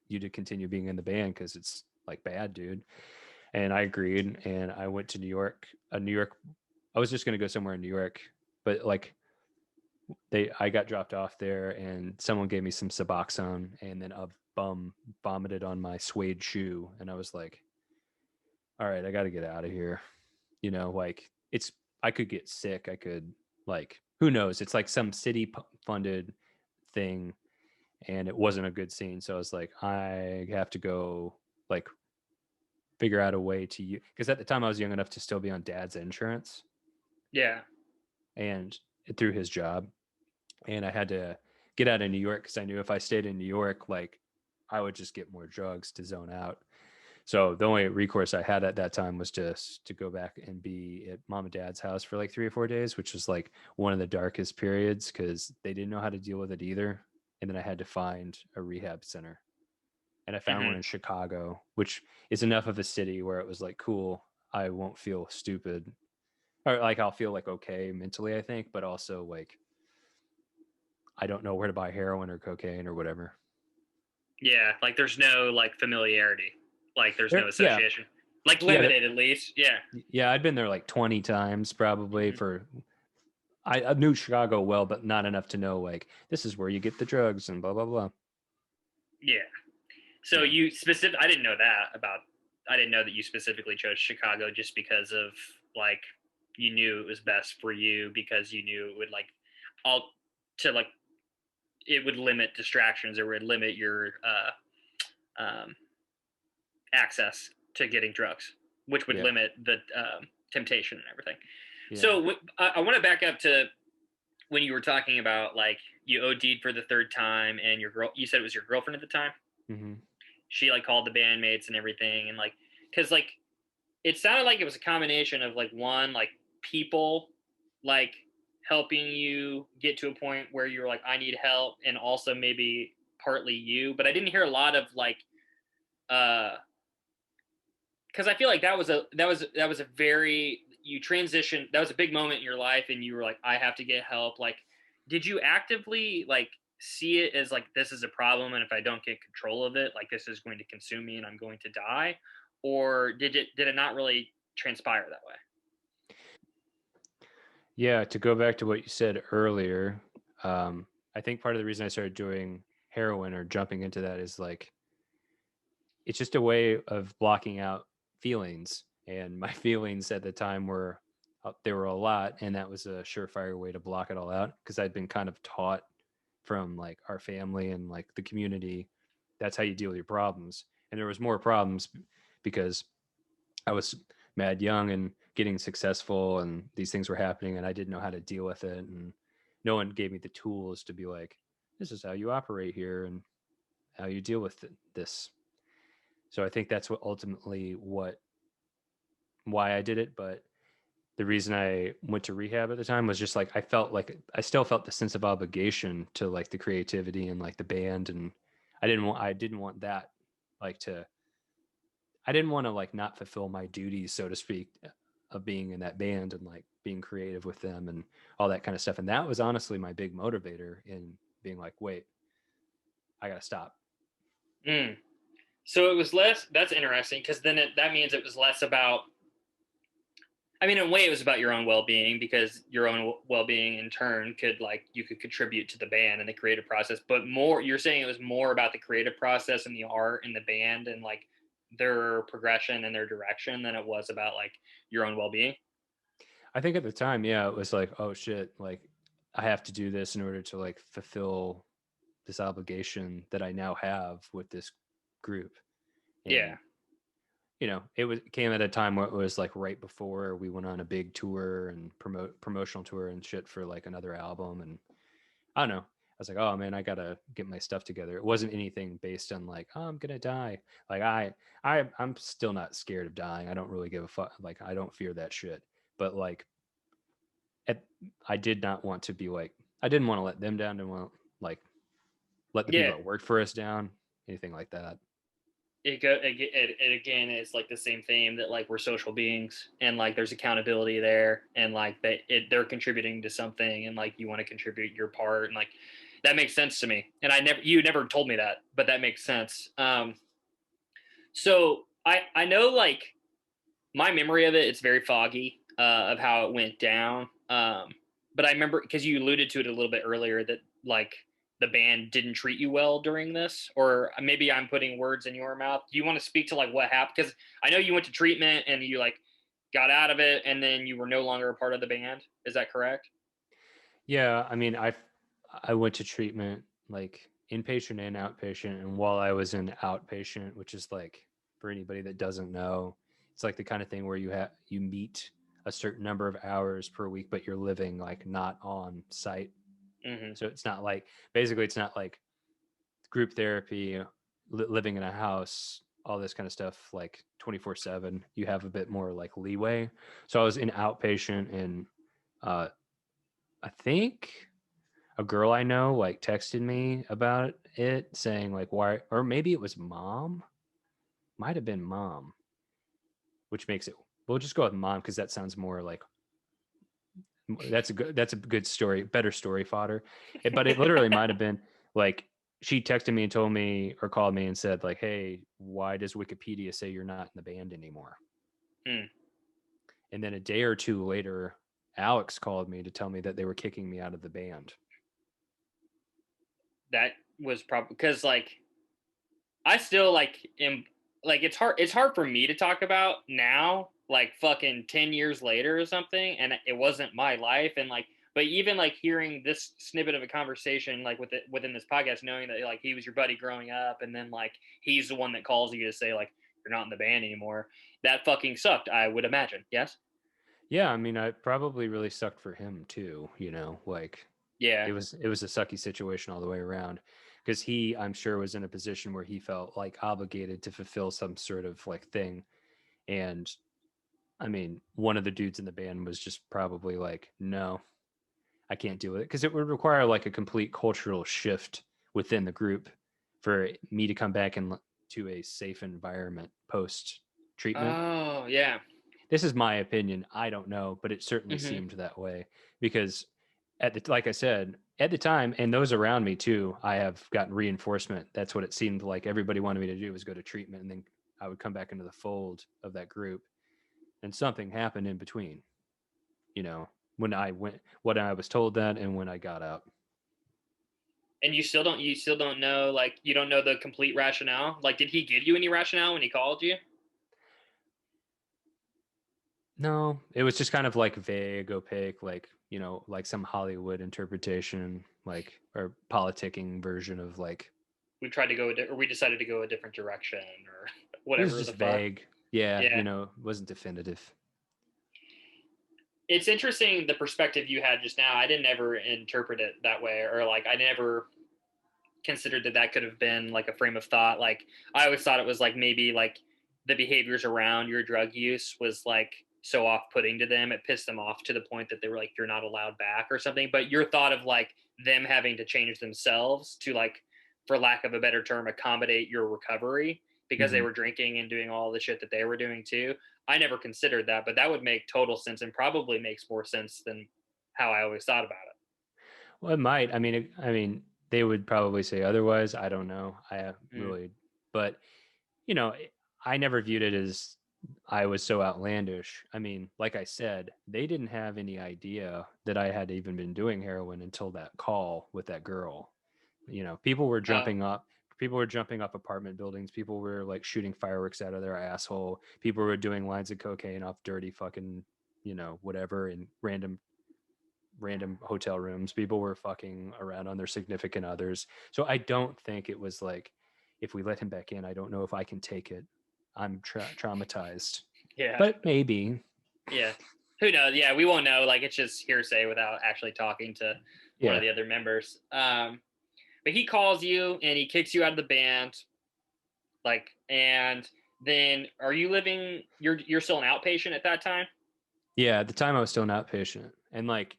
S2: you to continue being in the band because it's like bad, dude. And I agreed, and I went to New York. New York, I was just gonna go somewhere in New York, but like I got dropped off there, and someone gave me some Suboxone, and then a bum vomited on my suede shoe, and I was like, all right, I got to get out of here. Like, I could get sick. I could, like, who knows? It's like some city funded thing, and it wasn't a good scene. So I was like, I have to go, like, figure out a way to use, because at the time I was young enough to still be on dad's insurance
S1: Yeah.
S2: and through his job. And I had to get out of New York because I knew if I stayed in New York, like, I would just get more drugs to zone out. So the only recourse I had at that time was just to go back and be at mom and dad's house for like 3 or 4 days, which was like one of the darkest periods because they didn't know how to deal with it either. And then I had to find a rehab center. And I found one
S1: Hmm.
S2: in Chicago, which is enough of a city where it was like, cool, I won't feel stupid. Or like, I'll feel like okay mentally, I think, but also like, I don't know where to buy heroin or cocaine or whatever.
S1: Yeah, like there's no like familiarity, like there's no
S2: Yeah.
S1: association, like
S2: Yeah.
S1: limited at least. Yeah.
S2: Yeah. I'd been there like 20 times probably
S1: Hmm.
S2: for, I knew Chicago well, but not enough to know like, this is where you get the drugs and blah, blah, blah.
S1: Yeah. So
S2: Yeah.
S1: you specific I didn't know that about I didn't know that you specifically chose Chicago just because of like you knew it was best for you because you knew it would like all to like it would limit distractions or would limit your um, access to getting drugs, which would
S2: Yeah.
S1: limit the temptation and everything.
S2: Yeah.
S1: So I want to back up to when you were talking about like you OD'd for the third time and your girl, you said it was your girlfriend at the time.
S2: Mm-hmm.
S1: She like called the bandmates and everything and like because like it sounded like it was a combination of like one like people like helping you get to a point where you were like I need help and also maybe partly you, but I didn't hear a lot of like uh because I feel like that was a very you transitioned, that was a big moment in your life and you were like I have to get help. Like did you actively like see it as like this is a problem and if I don't get control of it like this is going to consume me and I'm going to die, or did it not really transpire that way?
S2: Yeah. To go back to what you said earlier, I think part of the reason I started doing heroin or jumping into that is like, it's just a way of blocking out feelings. And my feelings at the time were, there were a lot, and that was a surefire way to block it all out because I'd been kind of taught from like our family and like the community, that's how you deal with your problems. And there was more problems because I was mad young and getting successful, and these things were happening, and I didn't know how to deal with it, and no one gave me the tools to be like, this is how you operate here and how you deal with this. So I think that's what ultimately why I did it. But the reason I went to rehab at the time was just like I felt like I still felt the sense of obligation to like the creativity and like the band, and I didn't want that like to I didn't want to like not fulfill my duties, so to speak, of being in that band and like being creative with them and all that kind of stuff. And that was honestly my big motivator in being like, wait, I gotta stop.
S1: Mm. So it was less. That's interesting because then that means it was less about. I mean, in a way, it was about your own well-being because your own well-being in turn could like you could contribute to the band and the creative process. But more, you're saying it was more about the creative process and the art and the band and like their progression and their direction than it was about like your own well-being.
S2: I think at the time, yeah, it was like, oh shit, like I have to do this in order to like fulfill this obligation that I now have with this group.
S1: Yeah.
S2: And it came at a time where it was like right before we went on a big tour and promotional tour and shit for like another album. And I don't know. I was like, oh man, I gotta get my stuff together. It wasn't anything based on like, oh, I'm gonna die. Like I'm still not scared of dying. I don't really give a fuck. Like I don't fear that shit. But like, at, I did not want to be like, I didn't want to let them down. Didn't want to like let the
S1: Yeah.
S2: people that worked for us down. Anything like that.
S1: It again it's like the same theme that like we're social beings and like there's accountability there and like they're contributing to something and like you want to contribute your part and like that makes sense to me and you never told me that but that makes sense. So I know like my memory of it's very foggy of how it went down. But I remember because you alluded to it a little bit earlier that like the band didn't treat you well during this, or maybe I'm putting words in your mouth. Do you want to speak to like what happened? Because I know you went to treatment and you like got out of it, and then you were no longer a part of the band. Is that correct?
S2: Yeah, I mean, I went to treatment like inpatient and outpatient, and while I was in outpatient, which is like for anybody that doesn't know, it's like the kind of thing where you meet a certain number of hours per week, but you're living like not on site.
S1: Mm-hmm.
S2: So it's not like basically it's not like group therapy, living in a house, all this kind of stuff like 24/7. You have a bit more like leeway. So I was in outpatient and uh I think a girl I know like texted me about it saying like why, or maybe it was mom, might have been mom, which makes it, we'll just go with mom because that sounds more like that's a good story, better story fodder. But it literally might have been like she texted me and told me or called me and said like, hey, why does Wikipedia say you're not in the band anymore?
S1: Mm.
S2: And then a day or two later, Alex called me to tell me that they were kicking me out of the band.
S1: That was probably because like I still like am like it's hard for me to talk about now like fucking 10 years later or something and it wasn't my life and like but even like hearing this snippet of a conversation like within this podcast knowing that like he was your buddy growing up and then like he's the one that calls you to say like you're not in the band anymore that fucking sucked I would imagine. Yes.
S2: Yeah, I mean, I probably really sucked for him too, like
S1: Yeah.
S2: it was a sucky situation all the way around because I'm sure was in a position where he felt like obligated to fulfill some sort of like thing. And I mean, one of the dudes in the band was just probably like, no, I can't do it because it would require like a complete cultural shift within the group for me to come back and to a safe environment post treatment.
S1: Oh yeah.
S2: This is my opinion. I don't know, but it certainly
S1: Mm-hmm.
S2: seemed that way because like I said, at the time, and those around me too, I have gotten reinforcement. That's what it seemed like everybody wanted me to do was go to treatment, and then I would come back into the fold of that group, and something happened in between. You know, when I went, what I was told that, and when I got out.
S1: And you still don't know like you don't know the complete rationale like did he give you any rationale when he called you?
S2: No, it was just kind of like vague, opaque, like like some Hollywood interpretation, like or politicking version of like
S1: We tried to go or we decided to go a different direction or
S2: it was
S1: whatever
S2: just
S1: the fuck.
S2: vague. Yeah,
S1: Yeah.
S2: wasn't definitive.
S1: It's interesting the perspective you had just now. I didn't ever interpret it that way, or like I never considered that that could have been like a frame of thought. Like I always thought it was like maybe like the behaviors around your drug use was like so off-putting to them, it pissed them off to the point that they were like you're not allowed back or something. But your thought of like them having to change themselves to like, for lack of a better term, accommodate your recovery because they
S2: Hmm.
S1: were drinking and doing all the shit that they were doing too. I never considered that, but that would make total sense and probably makes more sense than how I always thought about
S2: Well, it might. I mean, they would probably say otherwise. I don't know.
S1: it.
S2: Really, but you know, I never viewed it as I was so outlandish. I mean, like I said, they didn't have any idea that I had even been doing heroin until that call with that girl. People were
S1: Oh,
S2: jumping up. People were jumping up apartment buildings. People were like shooting fireworks out of their asshole. People were doing lines of cocaine off dirty fucking, whatever in random hotel rooms. People were fucking around on their significant others. So I don't think it was like, if we let him back in, I don't know if I can take it. I'm traumatized.
S1: yeah.
S2: But maybe.
S1: Yeah. Who knows? Yeah, we won't know. Like it's just hearsay without actually talking to one of
S2: Yeah.
S1: the other members. But he calls you and he kicks you out of the band. Like, and then are you living? You're still an outpatient at that time.
S2: Yeah. At the time I was still an outpatient. And like,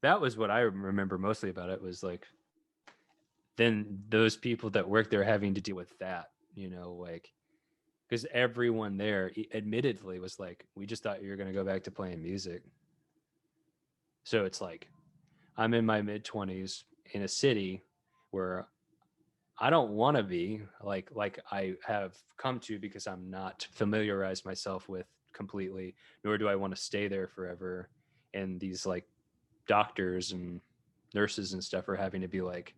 S2: that was what I remember mostly about it was like, then those people that work there having to deal with that, like, because everyone there admittedly was like, we just thought you were going to go back to playing music. So it's like, I'm in my mid 20s in a city where I don't want to be like I have come to because I'm not familiarized myself with completely, nor do I want to stay there forever. And these like doctors and nurses and stuff are having to be like,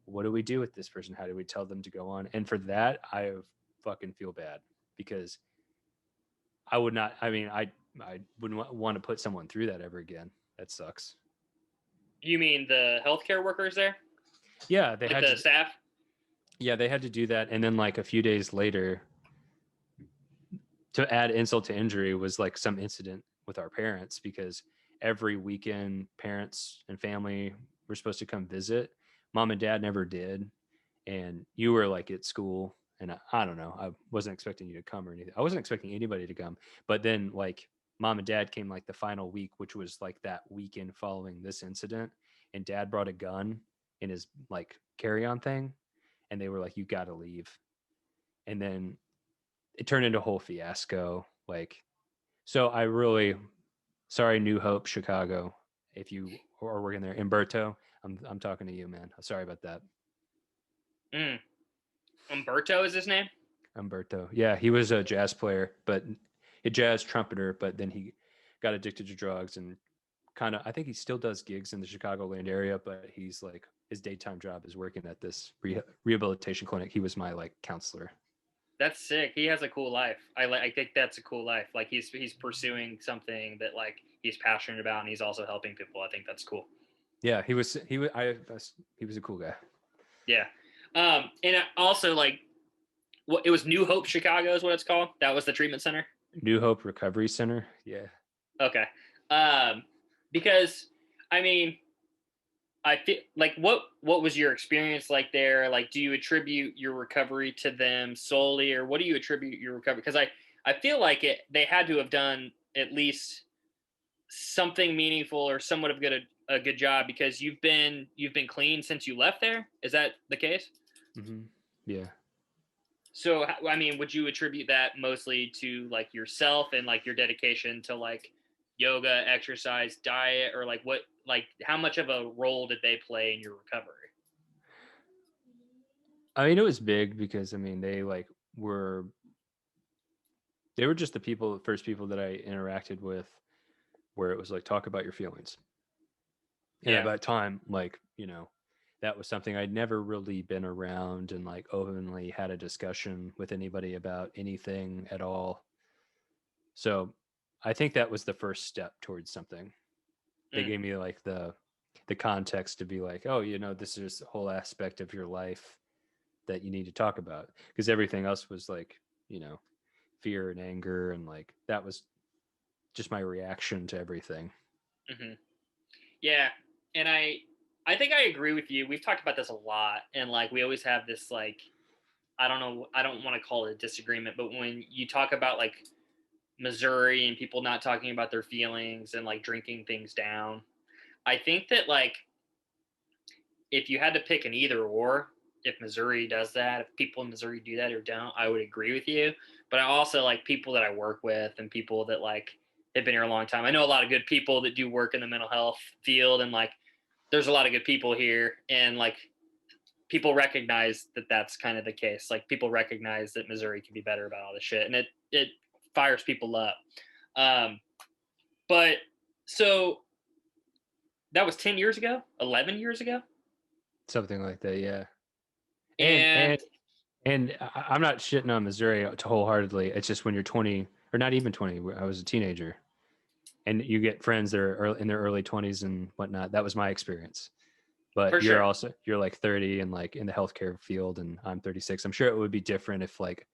S2: what do we do with this person? How do we tell them to go on? And for that, I fucking feel bad because I would not. I mean, I wouldn't want to put someone through that ever again. That sucks.
S1: You mean the healthcare workers there,
S2: Yeah, they
S1: like
S2: had
S1: the
S2: to.
S1: staff?
S2: Yeah, they had to do that, and then like a few days later, to add insult to injury, was like some incident with our parents because every weekend, parents and family were supposed to come visit. Mom and dad never did, and you were like at school, and I don't know, I wasn't expecting you to come or anything. I wasn't expecting anybody to come, but then like mom and dad came like the final week, which was like that weekend following this incident, and dad brought a gun in his like carry-on thing, and they were like, you got to leave. And then it turned into a whole fiasco. Like, so I really, sorry, New Hope, Chicago, if you are working there. Umberto, I'm talking to you, man. Sorry about that.
S1: Mm. Umberto is his name.
S2: Umberto. Yeah, he was a jazz player, but a jazz trumpeter, but then he got addicted to drugs and kind of, I think he still does gigs in the Chicagoland area, but he's like, his daytime job is working at this rehabilitation clinic. He was my like counselor.
S1: That's sick. He has a cool life. I think that's a cool life. Like he's pursuing something that like he's passionate about, and he's also helping people. I think that's cool.
S2: Yeah, he was a cool guy.
S1: Yeah. And also like what it was New Hope Chicago is what it's called. That was the treatment center.
S2: New Hope Recovery Center. Yeah.
S1: Okay. Um, because I mean, I feel like what was your experience like there? Like, do you attribute your recovery to them solely, or what do you attribute your recovery? Because I feel like they had to have done at least something meaningful or somewhat of a good job because you've been clean since you left there. Is that the case?
S2: Hmm. Yeah.
S1: So I mean, would you attribute that mostly to like yourself and like your dedication to like yoga, exercise, diet, or like what like how much of a role did they play in your recovery?
S2: I mean, it was big because I mean, were they were just the first people that I interacted with, where it was like talk about your feelings. And at
S1: Yeah.
S2: that time, like that was something I'd never really been around and like openly had a discussion with anybody about anything at all. So I think that was the first step towards something. They
S1: Mm,
S2: gave me like the context to be like, oh, this is a whole aspect of your life that you need to talk about, because everything else was like, fear and anger, and like that was just my reaction to everything.
S1: Hmm. Yeah, and I think I agree with you. We've talked about this a lot, and like we always have this like I don't know, I don't want to call it a disagreement, but when you talk about like Missouri and people not talking about their feelings and like drinking things down, I think that like if you had to pick an either or, if Missouri does that, if people in Missouri do that or don't, I would agree with you. But I also like people that I work with and people that like have been here a long time. I know a lot of good people that do work in the mental health field, and like there's a lot of good people here, and like people recognize that that's kind of the case. Like people recognize that Missouri can be better about all this shit, and it fires people up. Um, but so that was 10 years ago, 11 years ago,
S2: Something like that, yeah. and
S1: and
S2: and and I'm not shitting on Missouri to wholeheartedly. It's just when you're 20, or not even 20, I was a teenager, and you get friends that are in their early 20s and whatnot. That was my experience. But
S1: for sure.
S2: you're like 30 and like in the healthcare field, and I'm 36. I'm sure it would be different if like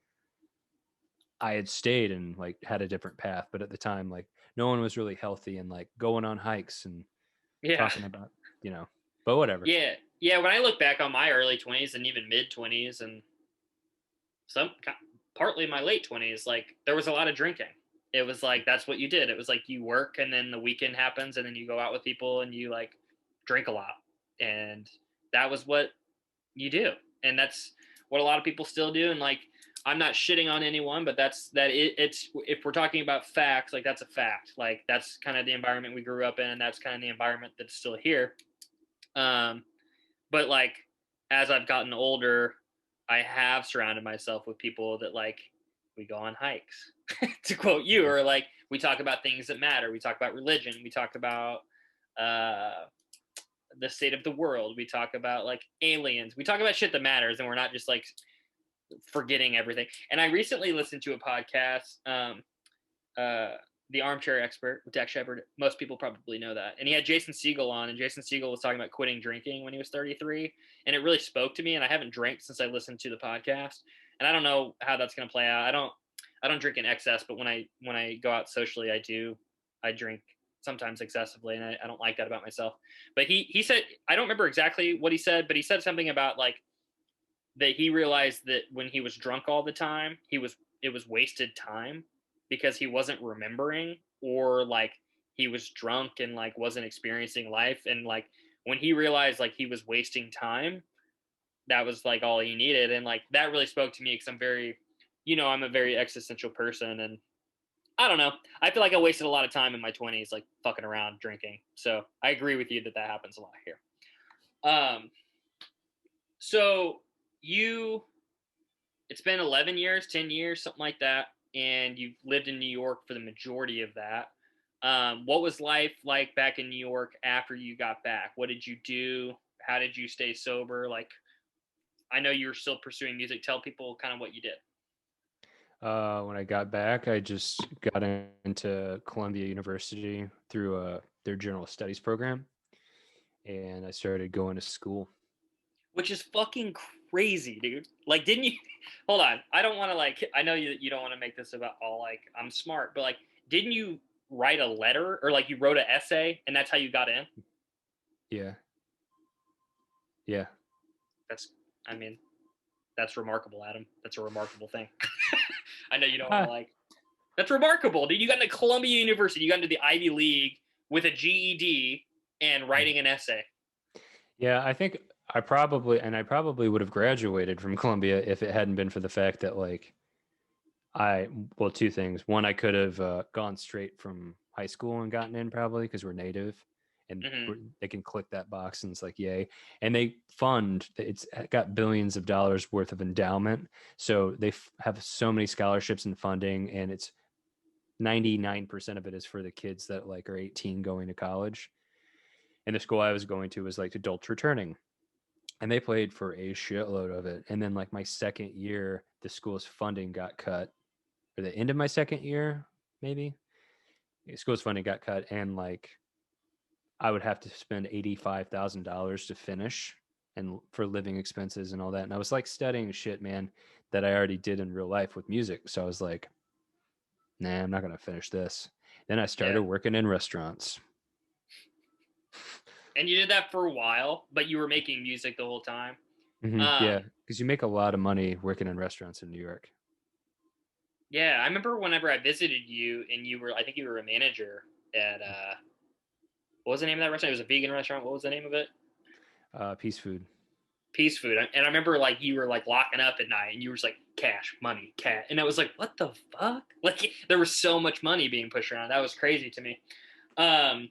S2: I had stayed and like had a different path. But at the time, like no one was really healthy and like going on hikes and
S1: Yeah.
S2: talking about, you know, but whatever.
S1: Yeah. Yeah. When I look back on my early 20s and even mid 20s and some partly my late 20s, like there was a lot of drinking. It was like that's what you did. It was like you work and then the weekend happens and then you go out with people and you like drink a lot. And that was what you do. And that's what a lot of people still do. And like I'm not shitting on anyone, but it's if we're talking about facts, like that's a fact. Like that's kind of the environment we grew up in, and that's kind of the environment that's still here. Um, but like as I've gotten older, I have surrounded myself with people that like we go on hikes, to quote you,
S2: Yeah.
S1: or like we talk about things that matter. We talk about religion. We talk about uh, the state of the world. We talk about like aliens. We talk about shit that matters, and we're not just like forgetting everything. And I recently listened to a podcast. Uh, the Armchair Expert with Dak Shepard. Most people probably know that. And he had Jason Segel on, and Jason Segel was talking about quitting drinking when he was 33, and it really spoke to me. And I haven't drank since I listened to the podcast, and I don't know how that's going to play out. I don't drink in excess, but when I go out socially, I do. I drink sometimes excessively, and I don't like that about myself. But he said I don't remember exactly what he said, but he said something about like that he realized that when he was drunk all the time, it was wasted time because he wasn't remembering, or like he was drunk and like wasn't experiencing life, and like when he realized like he was wasting time, that was like all he needed. And like that really spoke to me because I'm very, I'm a very existential person, and I don't know, I feel like I wasted a lot of time in my 20s like fucking around drinking. So I agree with you that that happens a lot here. Um so you it's been 11 years, 10 years, something like that, and you've lived in New York for the majority of that. What was life like back in New York after you got back? What did you do? How did you stay sober? Like, I know you're still pursuing music. Tell people kind of what you did.
S2: When I got back, I just got into Columbia University through their general studies program, and I started going to school.
S1: Which is fucking crazy, dude. Like, didn't you? Hold on. I don't want to like. I know you don't want to make this about all like I'm smart, but like, didn't you write a letter or like you wrote an essay and that's how you got in?
S2: Yeah, yeah.
S1: That's, I mean, that's remarkable, Adam. That's a remarkable thing. I know you don't want to
S2: Ah,
S1: like. That's remarkable, dude. You got into Columbia University. You got into the Ivy League with a GED and writing an essay.
S2: yeah, I probably would have graduated from Columbia if it hadn't been for the fact that like well, two things. One, I could have gone straight from high school and gotten in probably because we're native, and
S1: Hmm.
S2: they can click that box and it's like yay. And they fund, it's got billions of dollars worth of endowment, so they have so many scholarships and funding, and it's 99% of it is for the kids that like are 18 going to college. And the school I was going to was like adults returning, and they paid for a shitload of it. And then like my second year, the school's funding got cut, or the end of my second year, maybe. School's funding got cut, and like I would have to spend $85,000 to finish. and for living expenses and all that. And I was like studying shit, man, that I already did in real life with music. So I was like, nah, I'm not going to finish this. Then I
S1: Yeah.
S2: started working in restaurants.
S1: And you did that for a while, but you were making music the whole time.
S2: Yeah,
S1: Um,
S2: because you make a lot of money working in restaurants in New York.
S1: yeah, I remember whenever I visited you and I think you were a manager at what was the name of that restaurant? It was a vegan restaurant. What was the name of it?
S2: Peace food.
S1: Peace Food. And I remember like you were like locking up at night and you were just like cash, money, cat. And I was like, what the fuck? Like there was so much money being pushed around. That was crazy to me. Um,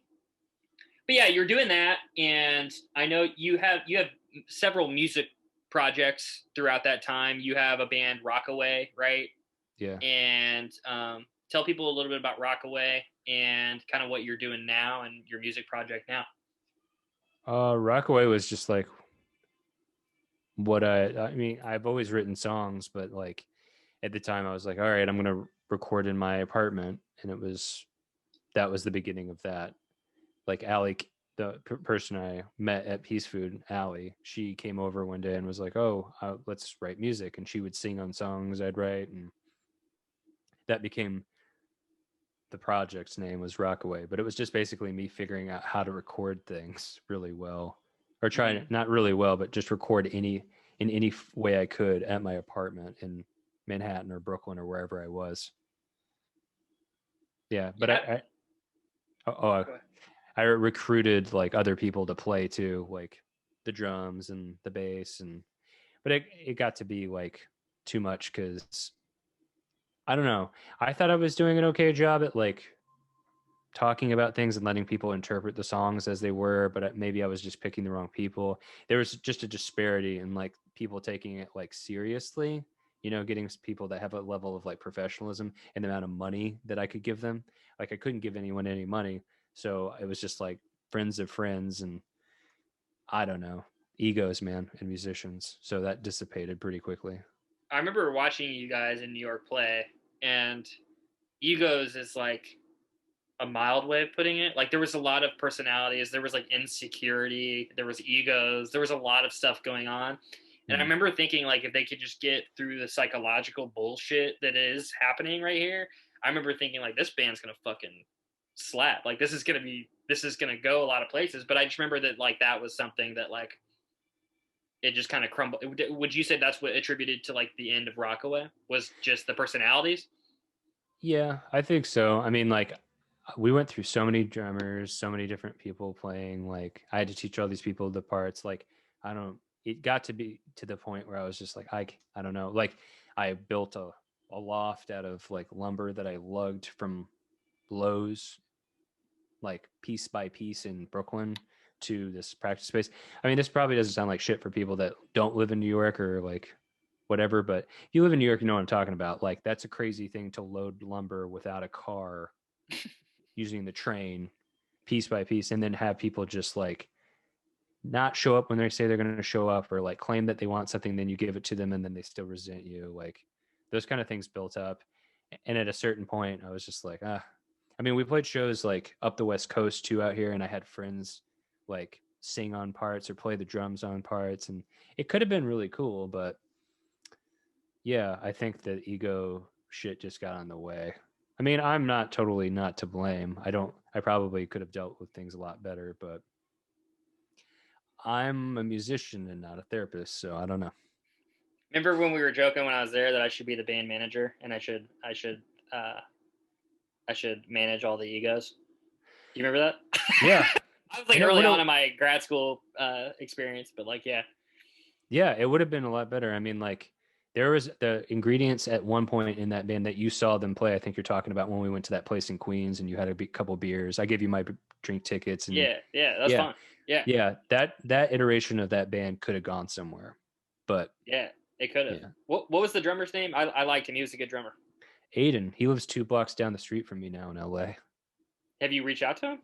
S1: but yeah, you're doing that, and I know you have several music projects throughout that time. You have a band Rockaway, right?
S2: Yeah.
S1: And tell people a little bit about Rockaway and kind of what you're doing now and your music project now.
S2: Rockaway was just like what I mean, I've always written songs, but like at the time I was like, all right, I'm going to record in my apartment. And that was the beginning of that. Like Allie, the person I met at Peace Food, Allie, she came over one day and was like, oh, let's write music. And she would sing on songs I'd write. And that became the project's name was Rockaway, but it was just basically me figuring out how to record things really well, or try
S1: Mm-hmm.
S2: not really well, but just record in any way I could at my apartment in Manhattan or Brooklyn or wherever I was. Yeah, but
S1: Yeah. Go ahead.
S2: I recruited like other people to play too, like the drums and the bass, and but it got to be like too much because I don't know. I thought I was doing an okay job at like talking about things and letting people interpret the songs as they were, but maybe I was just picking the wrong people. There was just a disparity in like people taking it like seriously, getting people that have a level of like professionalism and the amount of money that I could give them. Like I couldn't give anyone any money. So it was just like friends of friends and I don't know, egos, man, and musicians. So that dissipated pretty quickly.
S1: I remember watching you guys in New York play, and egos is like a mild way of putting it. Like there was a lot of personalities, there was like insecurity, there was egos, there was a lot of stuff going on. And I
S2: Mm.
S1: remember thinking like if they could just get through the psychological bullshit that is happening right here, I remember thinking like this band's gonna fucking slap. Like this is gonna go a lot of places. But I just remember that like that was something that like it just kind of crumbled. Would you say that's what attributed to like the end of Rockaway was just the personalities?
S2: Yeah, I think so. I mean, like, we went through so many drummers, so many different people playing. Like, I had to teach all these people the parts. Like, I don't. It got to be to the point where I was just like, I don't know. Like, I built a loft out of like lumber that I lugged from Lowe's, like piece by piece in Brooklyn to this practice space. I mean, this probably doesn't sound like shit for people that don't live in New York or like whatever, but if you live in New York, you know what I'm talking about. Like that's a crazy thing to load lumber without a car using the train piece by piece and then have people just like not show up when they say they're going to show up or like claim that they want something, then you give it to them and then they still resent you. Like those kind of things built up. And at a certain point, I was just like, I mean, we played shows like up the West Coast too out here, and I had friends like sing on parts or play the drums on parts, and it could have been really cool, but yeah, I think the ego shit just got on the way. I mean, I'm not totally not to blame. I probably could have dealt with things a lot better, but I'm a musician and not a therapist, so I don't know.
S1: Remember when we were joking when I was there that I should be the band manager and uh, I should manage all the egos. Do you remember that?
S2: Yeah.
S1: I was like
S2: And it
S1: early
S2: would
S1: on
S2: have
S1: in my grad school experience, but like yeah,
S2: yeah, it would have been a lot better. I mean, like there was the ingredients at one point in that band that you saw them play. I think you're talking about when we went to that place in Queens and you had a couple beers. I gave you my drink tickets and
S1: yeah, that's
S2: yeah,
S1: fun. Yeah,
S2: yeah, that iteration of that band could have gone somewhere. But
S1: yeah, it could have.
S2: yeah,
S1: What was the drummer's name? I liked him. He was a good drummer.
S2: Aiden, he lives 2 blocks down the street from me now in LA.
S1: Have you reached out to him?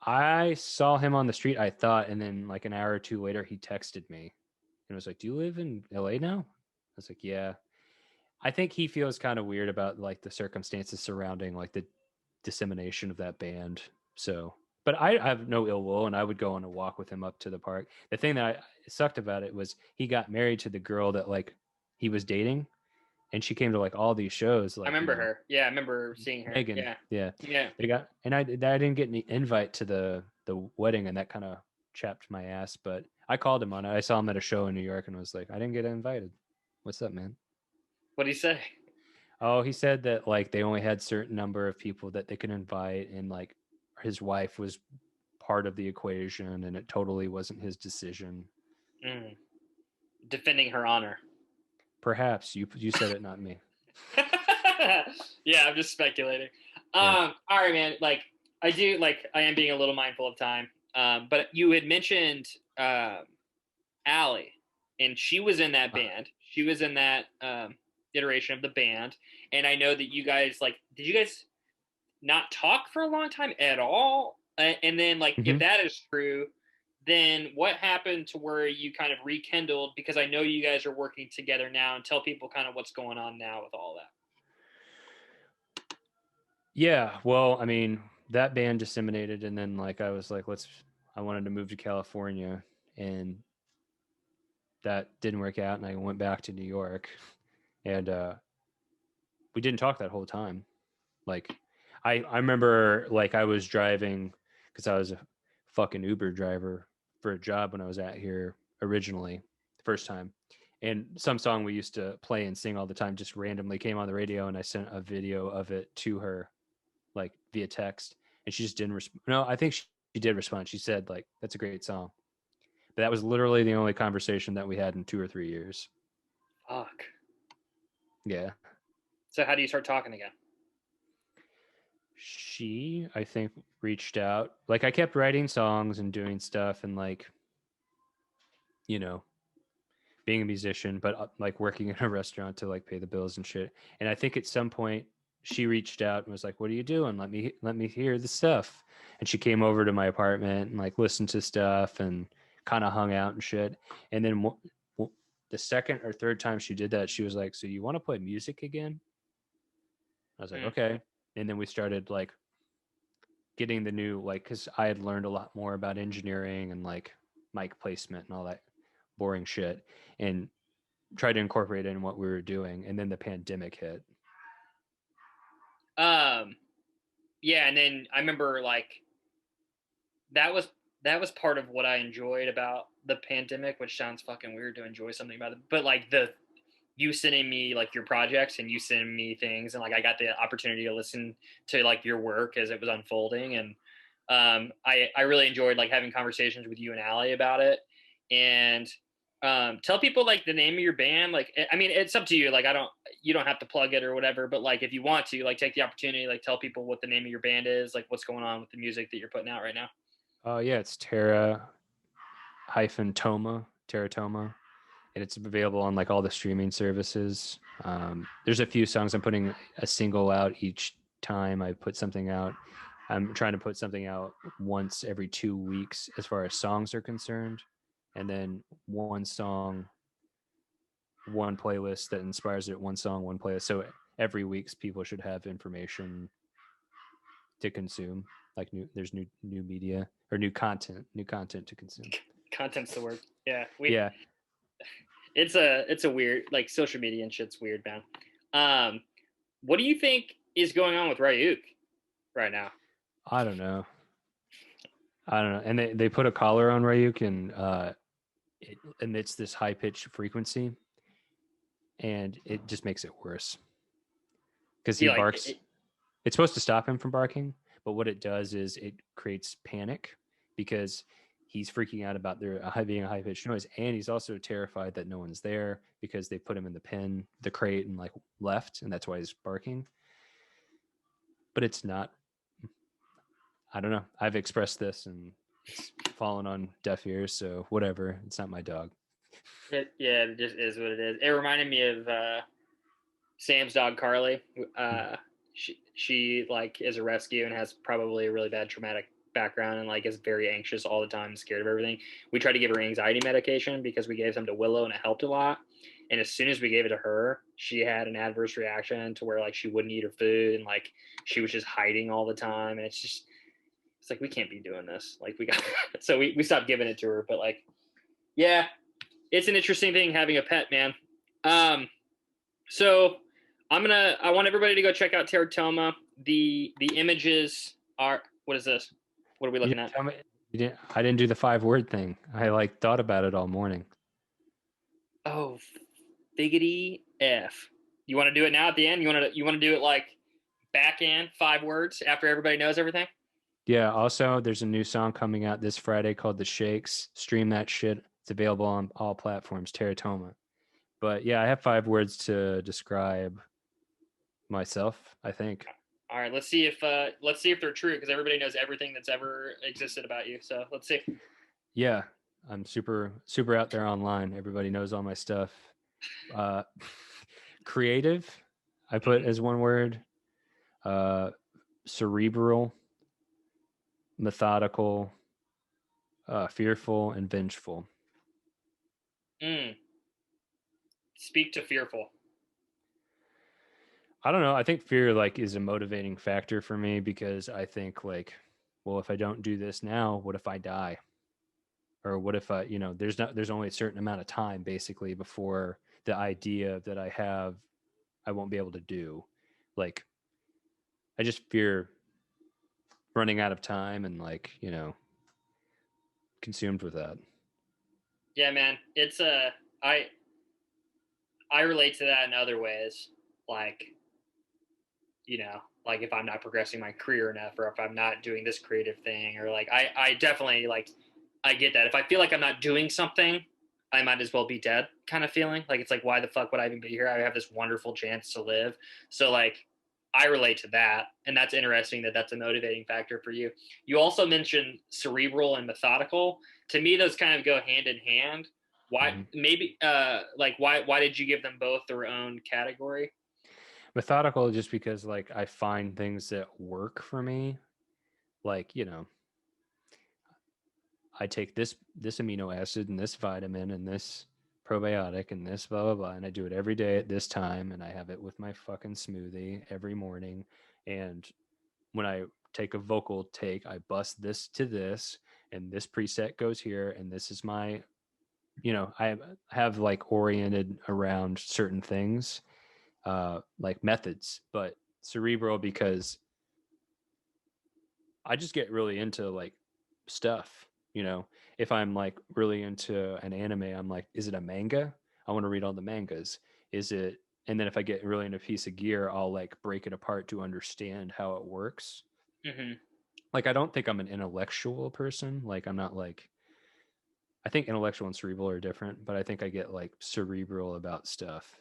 S2: I saw him on the street, I thought, and then like an hour or two later, he texted me and was like, "Do you live in LA now?" I was like, "Yeah." I think he feels kind of weird about like the circumstances surrounding like the dissemination of that band. So But I have no ill will, and I would go on a walk with him up to the park. The thing that sucked about it was he got married to the girl that like he was dating, and she came to like all these shows,
S1: I
S2: like
S1: remember her. Yeah, I remember seeing her.
S2: Megan.
S1: Yeah.
S2: Yeah,
S1: Yeah.
S2: they got, and I didn't get any invite to the wedding, and that kind of chapped my ass. But I called him on it. I saw him at a show in New York, and was like, I didn't get invited. What's up, man?
S1: What did he say?
S2: Oh, he said that like they only had certain number of people that they could invite, and like his wife was part of the equation, and it totally wasn't his decision.
S1: Mm. Defending her honor.
S2: Perhaps you said it, not me.
S1: Yeah, I'm just speculating.
S2: Yeah.
S1: All right, man. Like I do, like I am being a little mindful of time. But you had mentioned Allie, and she was in that band. She was in that iteration of the band, and I know that you guys like. Did you guys not talk for a long time at all? And then, like, if
S2: Mm-hmm.
S1: that is true, then what happened to where you kind of rekindled? Because I know you guys are working together now, and tell people kind of what's going on now with all that.
S2: Yeah. Well, I mean, that band disseminated, and then like I was like, I wanted to move to California, and that didn't work out, and I went back to New York, and we didn't talk that whole time. Like, I remember like I was driving because I was a fucking Uber driver for a job when I was out here originally, the first time. And some song we used to play and sing all the time just randomly came on the radio, and I sent a video of it to her, like via text, and she just didn't respond. No, I think she did respond. She said like, "That's a great song," but that was literally the only conversation that we had in 2 or 3 years.
S1: Fuck.
S2: Yeah,
S1: So how do you start talking again?
S2: she I think reached out. Like I kept writing songs and doing stuff, and like you know being a musician, but like working in a restaurant to like pay the bills and shit. And I think at some point she reached out and was like, "What are you doing? Let me hear the stuff." And she came over to my apartment and like listened to stuff and kind of hung out and shit. And then the second or third time she did that, she was like, "So you want to play music again?" I was like,
S1: Mm.
S2: "Okay." And then we started like getting the new like because I had learned a lot more about engineering and like mic placement and all that boring shit, and tried to incorporate it in what we were doing. And then the pandemic hit.
S1: Um, yeah, and then I remember like that was that was part of what I enjoyed about the pandemic, which sounds fucking weird to enjoy something about it, but like the you sending me like your projects and you sending me things, and like I got the opportunity to listen to like your work as it was unfolding, and I really enjoyed like having conversations with you and Allie about it. And tell people like the name of your band. Like I mean, it's up to you. Like I don't you don't have to plug it or whatever, but like if you want to, like take the opportunity, like tell people what the name of your band is, like what's going on with the music that you're putting out right now.
S2: Oh yeah, it's Terra Toma, and it's available on like all the streaming services. There's a few songs I'm putting a single out each time I put something out. I'm trying to put something out once every 2 weeks as far as songs are concerned, and then one song, one playlist that inspires it. One song, one playlist. So every week's people should have information to consume. Like there's new media or new content to consume.
S1: Content's the word. Yeah, we
S2: Yeah,
S1: it's a weird like social media and shit's weird, man. Um, what do you think is going on with Ryuk right now?
S2: I don't know. I don't know. And they put a collar on Ryuk, and it emits this high pitched frequency, and it just makes it worse because
S1: He
S2: he
S1: like
S2: barks. It's supposed to stop him from barking, but what it does is it creates panic because he's freaking out about there being a high pitched noise, and he's also terrified that no one's there because they put him in the pen, the crate, and like left, and that's why he's barking. But it's not. I don't know. I've expressed this, and it's fallen on deaf ears, so whatever. It's not my dog.
S1: yeah, it just is what it is. It reminded me of Sam's dog Carly. She like is a rescue and has probably a really bad traumatic background and like is very anxious all the time, scared of everything. We tried to give her anxiety medication because we gave some to Willow and it helped a lot. And as soon as we gave it to her, she had an adverse reaction to where like she wouldn't eat her food and like she was just hiding all the time. And it's it's like, we can't be doing this. Like we got, so we stopped giving it to her. But like, yeah, it's an interesting thing having a pet, man. So I want everybody to go check out Teratoma. The images are, what is this? What are we
S2: You
S1: looking
S2: didn't
S1: at?
S2: tell me. I didn't do the 5-word thing. I like thought about it all morning.
S1: Oh, figgity F. You want to do it now at the end? You want to do it like back end, 5 words after everybody knows everything?
S2: Yeah. Also, there's a new song coming out this Friday called "The Shakes." Stream that shit. It's available on all platforms. Teratoma. But yeah, I have 5 words to describe myself. I think.
S1: All right, let's see if they're true, because everybody knows everything that's ever existed about you. So let's see.
S2: Yeah, I'm super out there online. Everybody knows all my stuff. Uh, creative, I put
S1: Mm,
S2: as one word. Uh, cerebral, methodical, fearful, and vengeful.
S1: mm. Speak to fearful.
S2: I don't know. I think fear like is a motivating factor for me because I think like, well, if I don't do this now, what if I die? Or what if there's only a certain amount of time basically before the idea that I have I won't be able to do. Like I just fear running out of time and like, consumed with that.
S1: Yeah, man. It's I I relate to that in other ways. Like, like if I'm not progressing my career enough, or if I'm not doing this creative thing, or like I definitely like, I get that. If I feel like I'm not doing something, I might as well be dead kind of feeling. Like it's like, why the fuck would I even be here? I have this wonderful chance to live. So like I relate to that, and that's interesting that that's a motivating factor for you. You also mentioned cerebral and methodical. To me, those kind of go hand in hand. Why
S2: Mm-hmm.
S1: maybe like why did you give them both their own category?
S2: Methodical just because like I find things that work for me. Like, I take this amino acid and this vitamin and this probiotic and this blah blah blah and I do it every day at this time and I have it with my fucking smoothie every morning and when I take a vocal take I bust this to this and this preset goes here and this is my I have like oriented around certain things like methods but cerebral because I just get really into like stuff, If I'm like really into an anime, I'm like, is it a manga? I want to read all the mangas. Is it and then if I get really into a piece of gear, I'll like break it apart to understand how it works.
S1: Mm-hmm.
S2: Like I don't think I'm an intellectual person. Like I'm not like I think intellectual and cerebral are different, but I think I get like cerebral about stuff.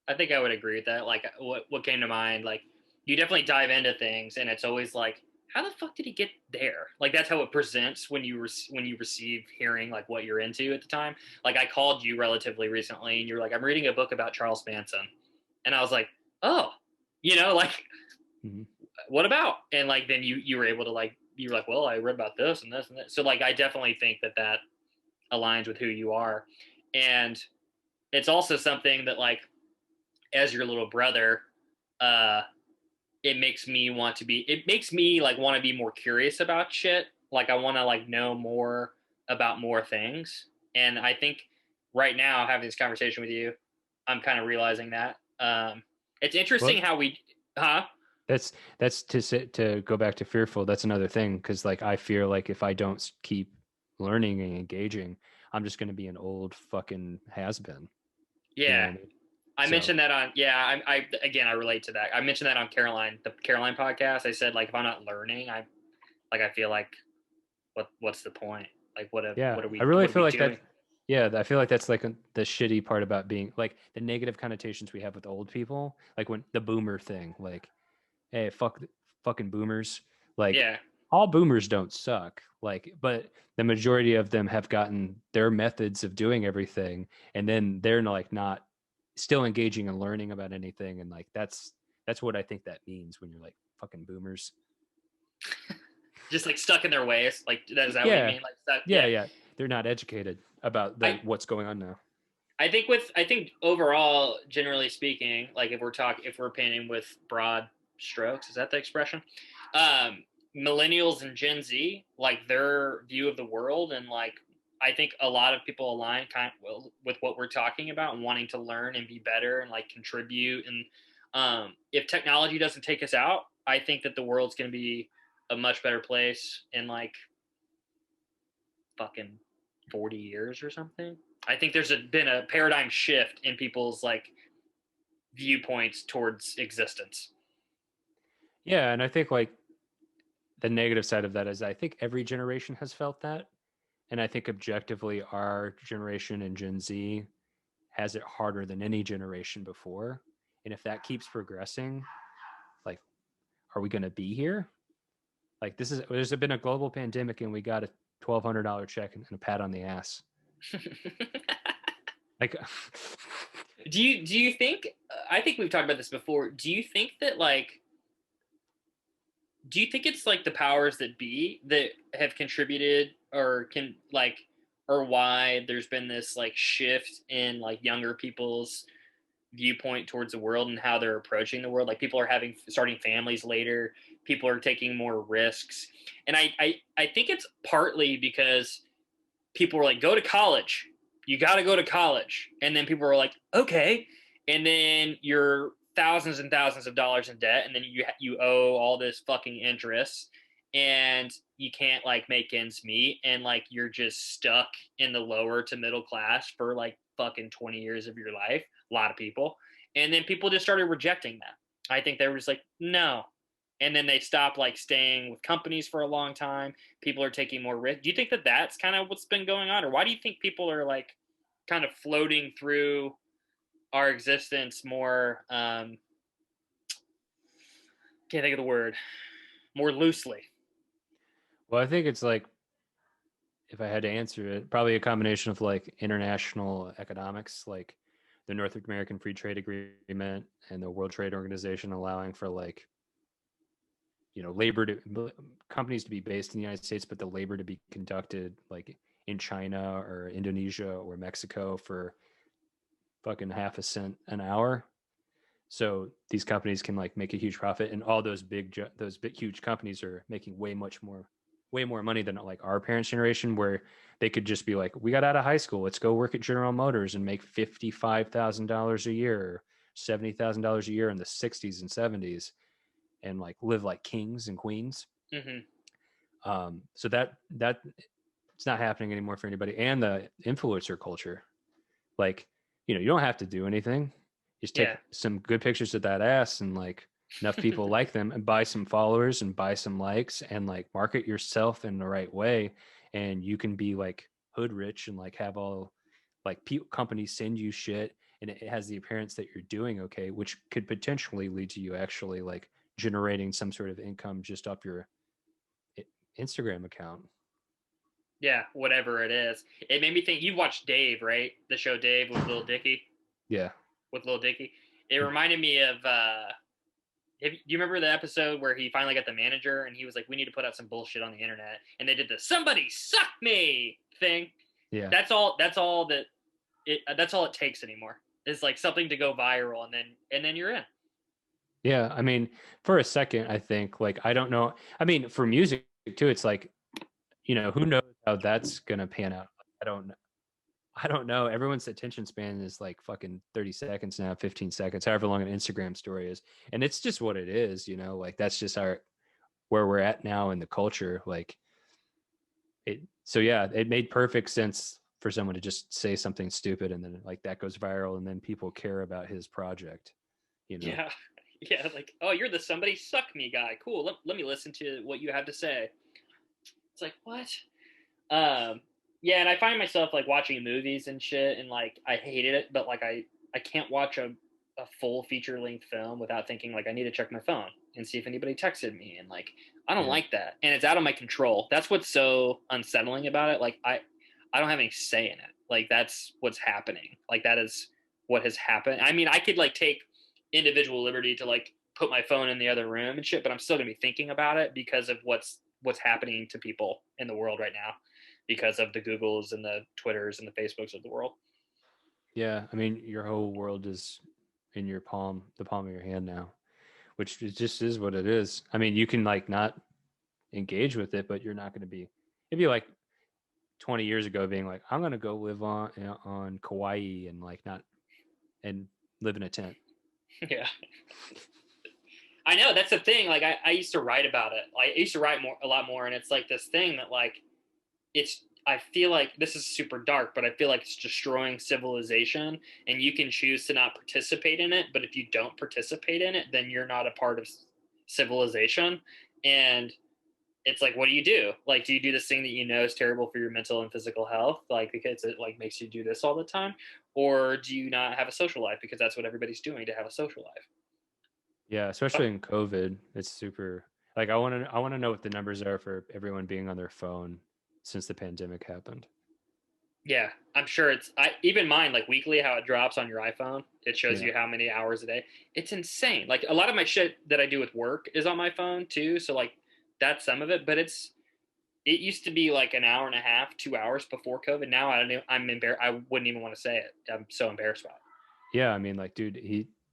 S1: I think I would agree with that. Like, what came to mind? Like, you definitely dive into things, and it's always like, how the fuck did he get there? Like, that's how it presents when you receive hearing like what you're into at the time. Like, I called you relatively recently, and you're like, I'm reading a book about Charles Manson, and I was like, oh, like,
S2: Mm-hmm.
S1: what about? And like, then you were able to like, you were like, well, I read about this and this and that. So like, I definitely think that aligns with who you are, and it's also something that like, as your little brother, uh, it makes me like want to be more curious about shit. Like I want to like know more about more things. And I think right now having this conversation with you, I'm kind of realizing that. It's
S2: Well,
S1: interesting how huh?
S2: that's to go back to fearful. That's another thing because like I fear like if I don't keep learning and engaging, I'm just going to be an old fucking has been. You know
S1: Yeah.
S2: what I mean?
S1: I
S2: So
S1: mentioned that on, yeah, I again, I relate to that. I mentioned that on the Caroline podcast. I said, like, if I'm not learning, I feel like, what's the point? Like,
S2: yeah, I
S1: what
S2: really
S1: are
S2: feel
S1: we
S2: like that.
S1: doing?
S2: Yeah, I feel like that's like the shitty part about being like the negative connotations we have with old people, like when the boomer thing, like, hey, fucking boomers. Like,
S1: Yeah.
S2: all boomers don't suck. Like, but the majority of them have gotten their methods of doing everything, and then they're like not still engaging and learning about anything, and like that's what I think that means when you're like fucking boomers.
S1: Just like stuck in their ways. Like, is that what you
S2: Yeah,
S1: mean? Like, stuck?
S2: yeah,
S1: Yeah.
S2: yeah. They're not educated about the
S1: I,
S2: what's going on now.
S1: I think overall, generally speaking, like if we're painting with broad strokes, is that the expression? Um, millennials and Gen Z, like their view of the world, and like I think a lot of people align kind of well with what we're talking about and wanting to learn and be better and like contribute. And if technology doesn't take us out, I think that the world's going to be a much better place in like fucking 40 years or something. I think been a paradigm shift in people's like viewpoints towards existence.
S2: Yeah, and I think like the negative side of that is I think every generation has felt that. And I think objectively, our generation and Gen Z has it harder than any generation before. And if that keeps progressing, like, are we going to be here? Like, there's been a global pandemic and we got a $1,200 check and a pat on the ass. Like,
S1: do you think, I think we've talked about this before. Do you think that like do you think it's like the powers that be that have contributed or can like or why there's been this like shift in like younger people's viewpoint towards the world and how they're approaching the world? Like people are having starting families later, people are taking more risks. And I think it's partly because people were like, go to college, you got to go to college, and then people were like, okay, and then you're thousands and thousands of dollars in debt, and then you owe all this fucking interest, and you can't like make ends meet, and like you're just stuck in the lower to middle class for like fucking 20 years of your life. A lot of people. And then people just started rejecting that. I think they were just like, no. And then they stopped like staying with companies for a long time. People are taking more risk. Do you think that that's kind of what's been going on, or why do you think people are like kind of floating through our existence more? Can't think of the word. More loosely.
S2: well, I think it's like, if I had to answer it, probably a combination of like international economics, like the North American Free Trade Agreement and the World Trade Organization allowing for like, labor to companies to be based in the United States, but the labor to be conducted like in China or Indonesia or Mexico for fucking half a cent an hour. So these companies can like make a huge profit, and all those big huge companies are making way more money than like our parents' generation, where they could just be like, we got out of high school, let's go work at General Motors and make $55,000 a year, $70,000 a year in the '60s and '70s, and like live like kings and queens.
S1: Mm-hmm.
S2: So that it's not happening anymore for anybody. And the influencer culture, like, you don't have to do anything. Just take
S1: Yeah.
S2: some good pictures of that ass and like enough people like them and buy some followers and buy some likes and like market yourself in the right way. And you can be like hood rich and like have all like companies send you shit, and it has the appearance that you're doing okay, which could potentially lead to you actually like generating some sort of income just off your Instagram account.
S1: Yeah, whatever it is. It made me think, you watched Dave, right? The show Dave with Lil Dicky.
S2: Yeah.
S1: With Lil Dicky. It reminded me of do you remember the episode where he finally got the manager and he was like, we need to put out some bullshit on the internet, and they did the somebody suck me thing?
S2: Yeah.
S1: That's all it takes anymore. Is like something to go viral, and then you're in.
S2: Yeah, I mean, for a second, I think like I don't know. I mean, for music too, it's like, who knows how that's gonna pan out. I don't know. I don't know. Everyone's attention span is like fucking 30 seconds now, 15 seconds, however long an Instagram story is. And it's just what it is, like that's just where we're at now in the culture. Like so yeah, it made perfect sense for someone to just say something stupid and then like that goes viral and then people care about his project.
S1: Yeah. Yeah, like, oh, you're the somebody suck me guy. Cool. Let me listen to what you have to say. It's like, what? Yeah, and I find myself like watching movies and shit, and like I hated it, but like I can't watch a full feature length film without thinking like I need to check my phone and see if anybody texted me, and like I don't
S2: Yeah.
S1: like that, and it's out of my control. That's what's so unsettling about it. Like I don't have any say in it. Like that's what's happening. Like that is what has happened. I mean, I could like take individual liberty to like put my phone in the other room and shit, but I'm still gonna be thinking about it because of what's happening to people in the world right now because of the Googles and the Twitters and the Facebooks of the world.
S2: Yeah, I mean, your whole world is in the palm of your hand now, which just is what it is. I mean, you can like not engage with it, but you're not going to be. It'd be like 20 years ago being like, I'm going to go live on Kauai and like not and live in a tent.
S1: Yeah. I know, that's the thing. Like I used to write about it. Like I used to write a lot more, and it's like this thing that like I feel like this is super dark, but I feel like it's destroying civilization, and you can choose to not participate in it. But if you don't participate in it, then you're not a part of civilization. And it's like, what do you do? Like, do you do this thing that you know is terrible for your mental and physical health, like because it like makes you do this all the time, or do you not have a social life because that's what everybody's doing to have a social life?
S2: Yeah, especially in COVID, it's super like I want to know what the numbers are for everyone being on their phone since the pandemic happened.
S1: Yeah, I'm sure it's even mine like weekly how it drops on your iPhone. It shows
S2: Yeah.
S1: you how many hours a day. It's insane. Like a lot of my shit that I do with work is on my phone too, so like that's some of it, but it used to be like an hour and a half, 2 hours before COVID. Now I don't know, I'm embarrassed. I wouldn't even want to say it. I'm so embarrassed about it.
S2: Yeah, I mean like dude,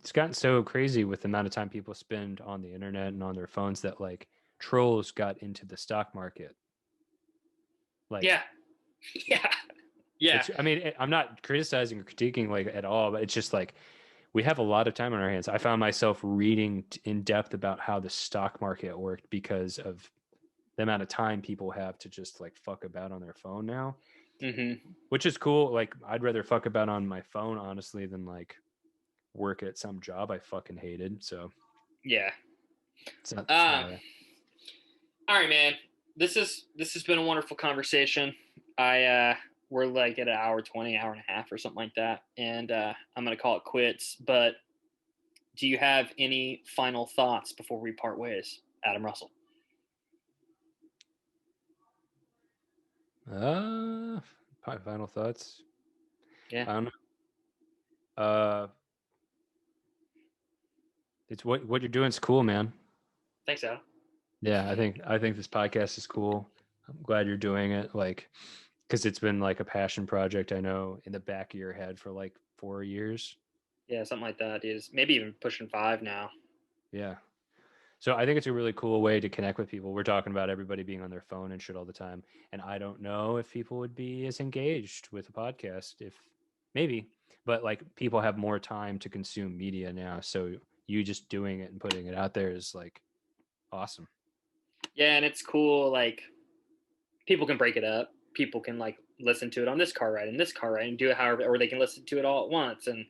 S2: it's gotten so crazy with the amount of time people spend on the internet and on their phones that like trolls got into the stock market. Like
S1: Yeah. Yeah. Yeah.
S2: it's I mean, I'm not criticizing or critiquing like at all, but it's just like we have a lot of time on our hands. I found myself reading in depth about how the stock market worked because of the amount of time people have to just like fuck about on their phone now,
S1: Mhm.
S2: which is cool. Like I'd rather fuck about on my phone honestly than like work at some job I fucking hated. So
S1: Yeah.
S2: it's
S1: Um
S2: not a
S1: all right, man. This has been a wonderful conversation. I we're like at an hour 20, hour and a half or something like that. And I'm gonna call it quits. But do you have any final thoughts before we part ways, Adam Russell?
S2: final thoughts.
S1: Yeah.
S2: I don't know. It's what you're doing is cool, man.
S1: Thanks, Adam.
S2: Yeah, I think this podcast is cool. I'm glad you're doing it. Like, because it's been like a passion project. I know in the back of your head for like 4 years.
S1: Yeah, something like that is maybe even pushing 5 now.
S2: Yeah. So I think it's a really cool way to connect with people. We're talking about everybody being on their phone and shit all the time, and I don't know if people would be as engaged with a podcast if maybe, but like people have more time to consume media now. So you just doing it and putting it out there is like awesome.
S1: Yeah, and it's cool. Like people can break it up. People can like listen to it on this car ride and this car ride and do it however, or they can listen to it all at once. And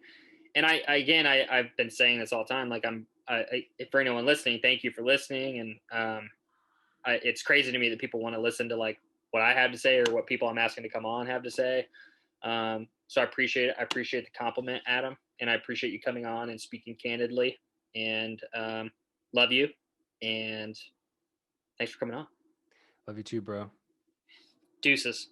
S1: I've been saying this all the time. Like for anyone listening, thank you for listening. And it's crazy to me that people want to listen to like what I have to say or what people I'm asking to come on have to say. So I appreciate it. I appreciate the compliment, Adam, and I appreciate you coming on and speaking candidly. And love you. And thanks for coming on.
S2: Love you too, bro.
S1: Deuces.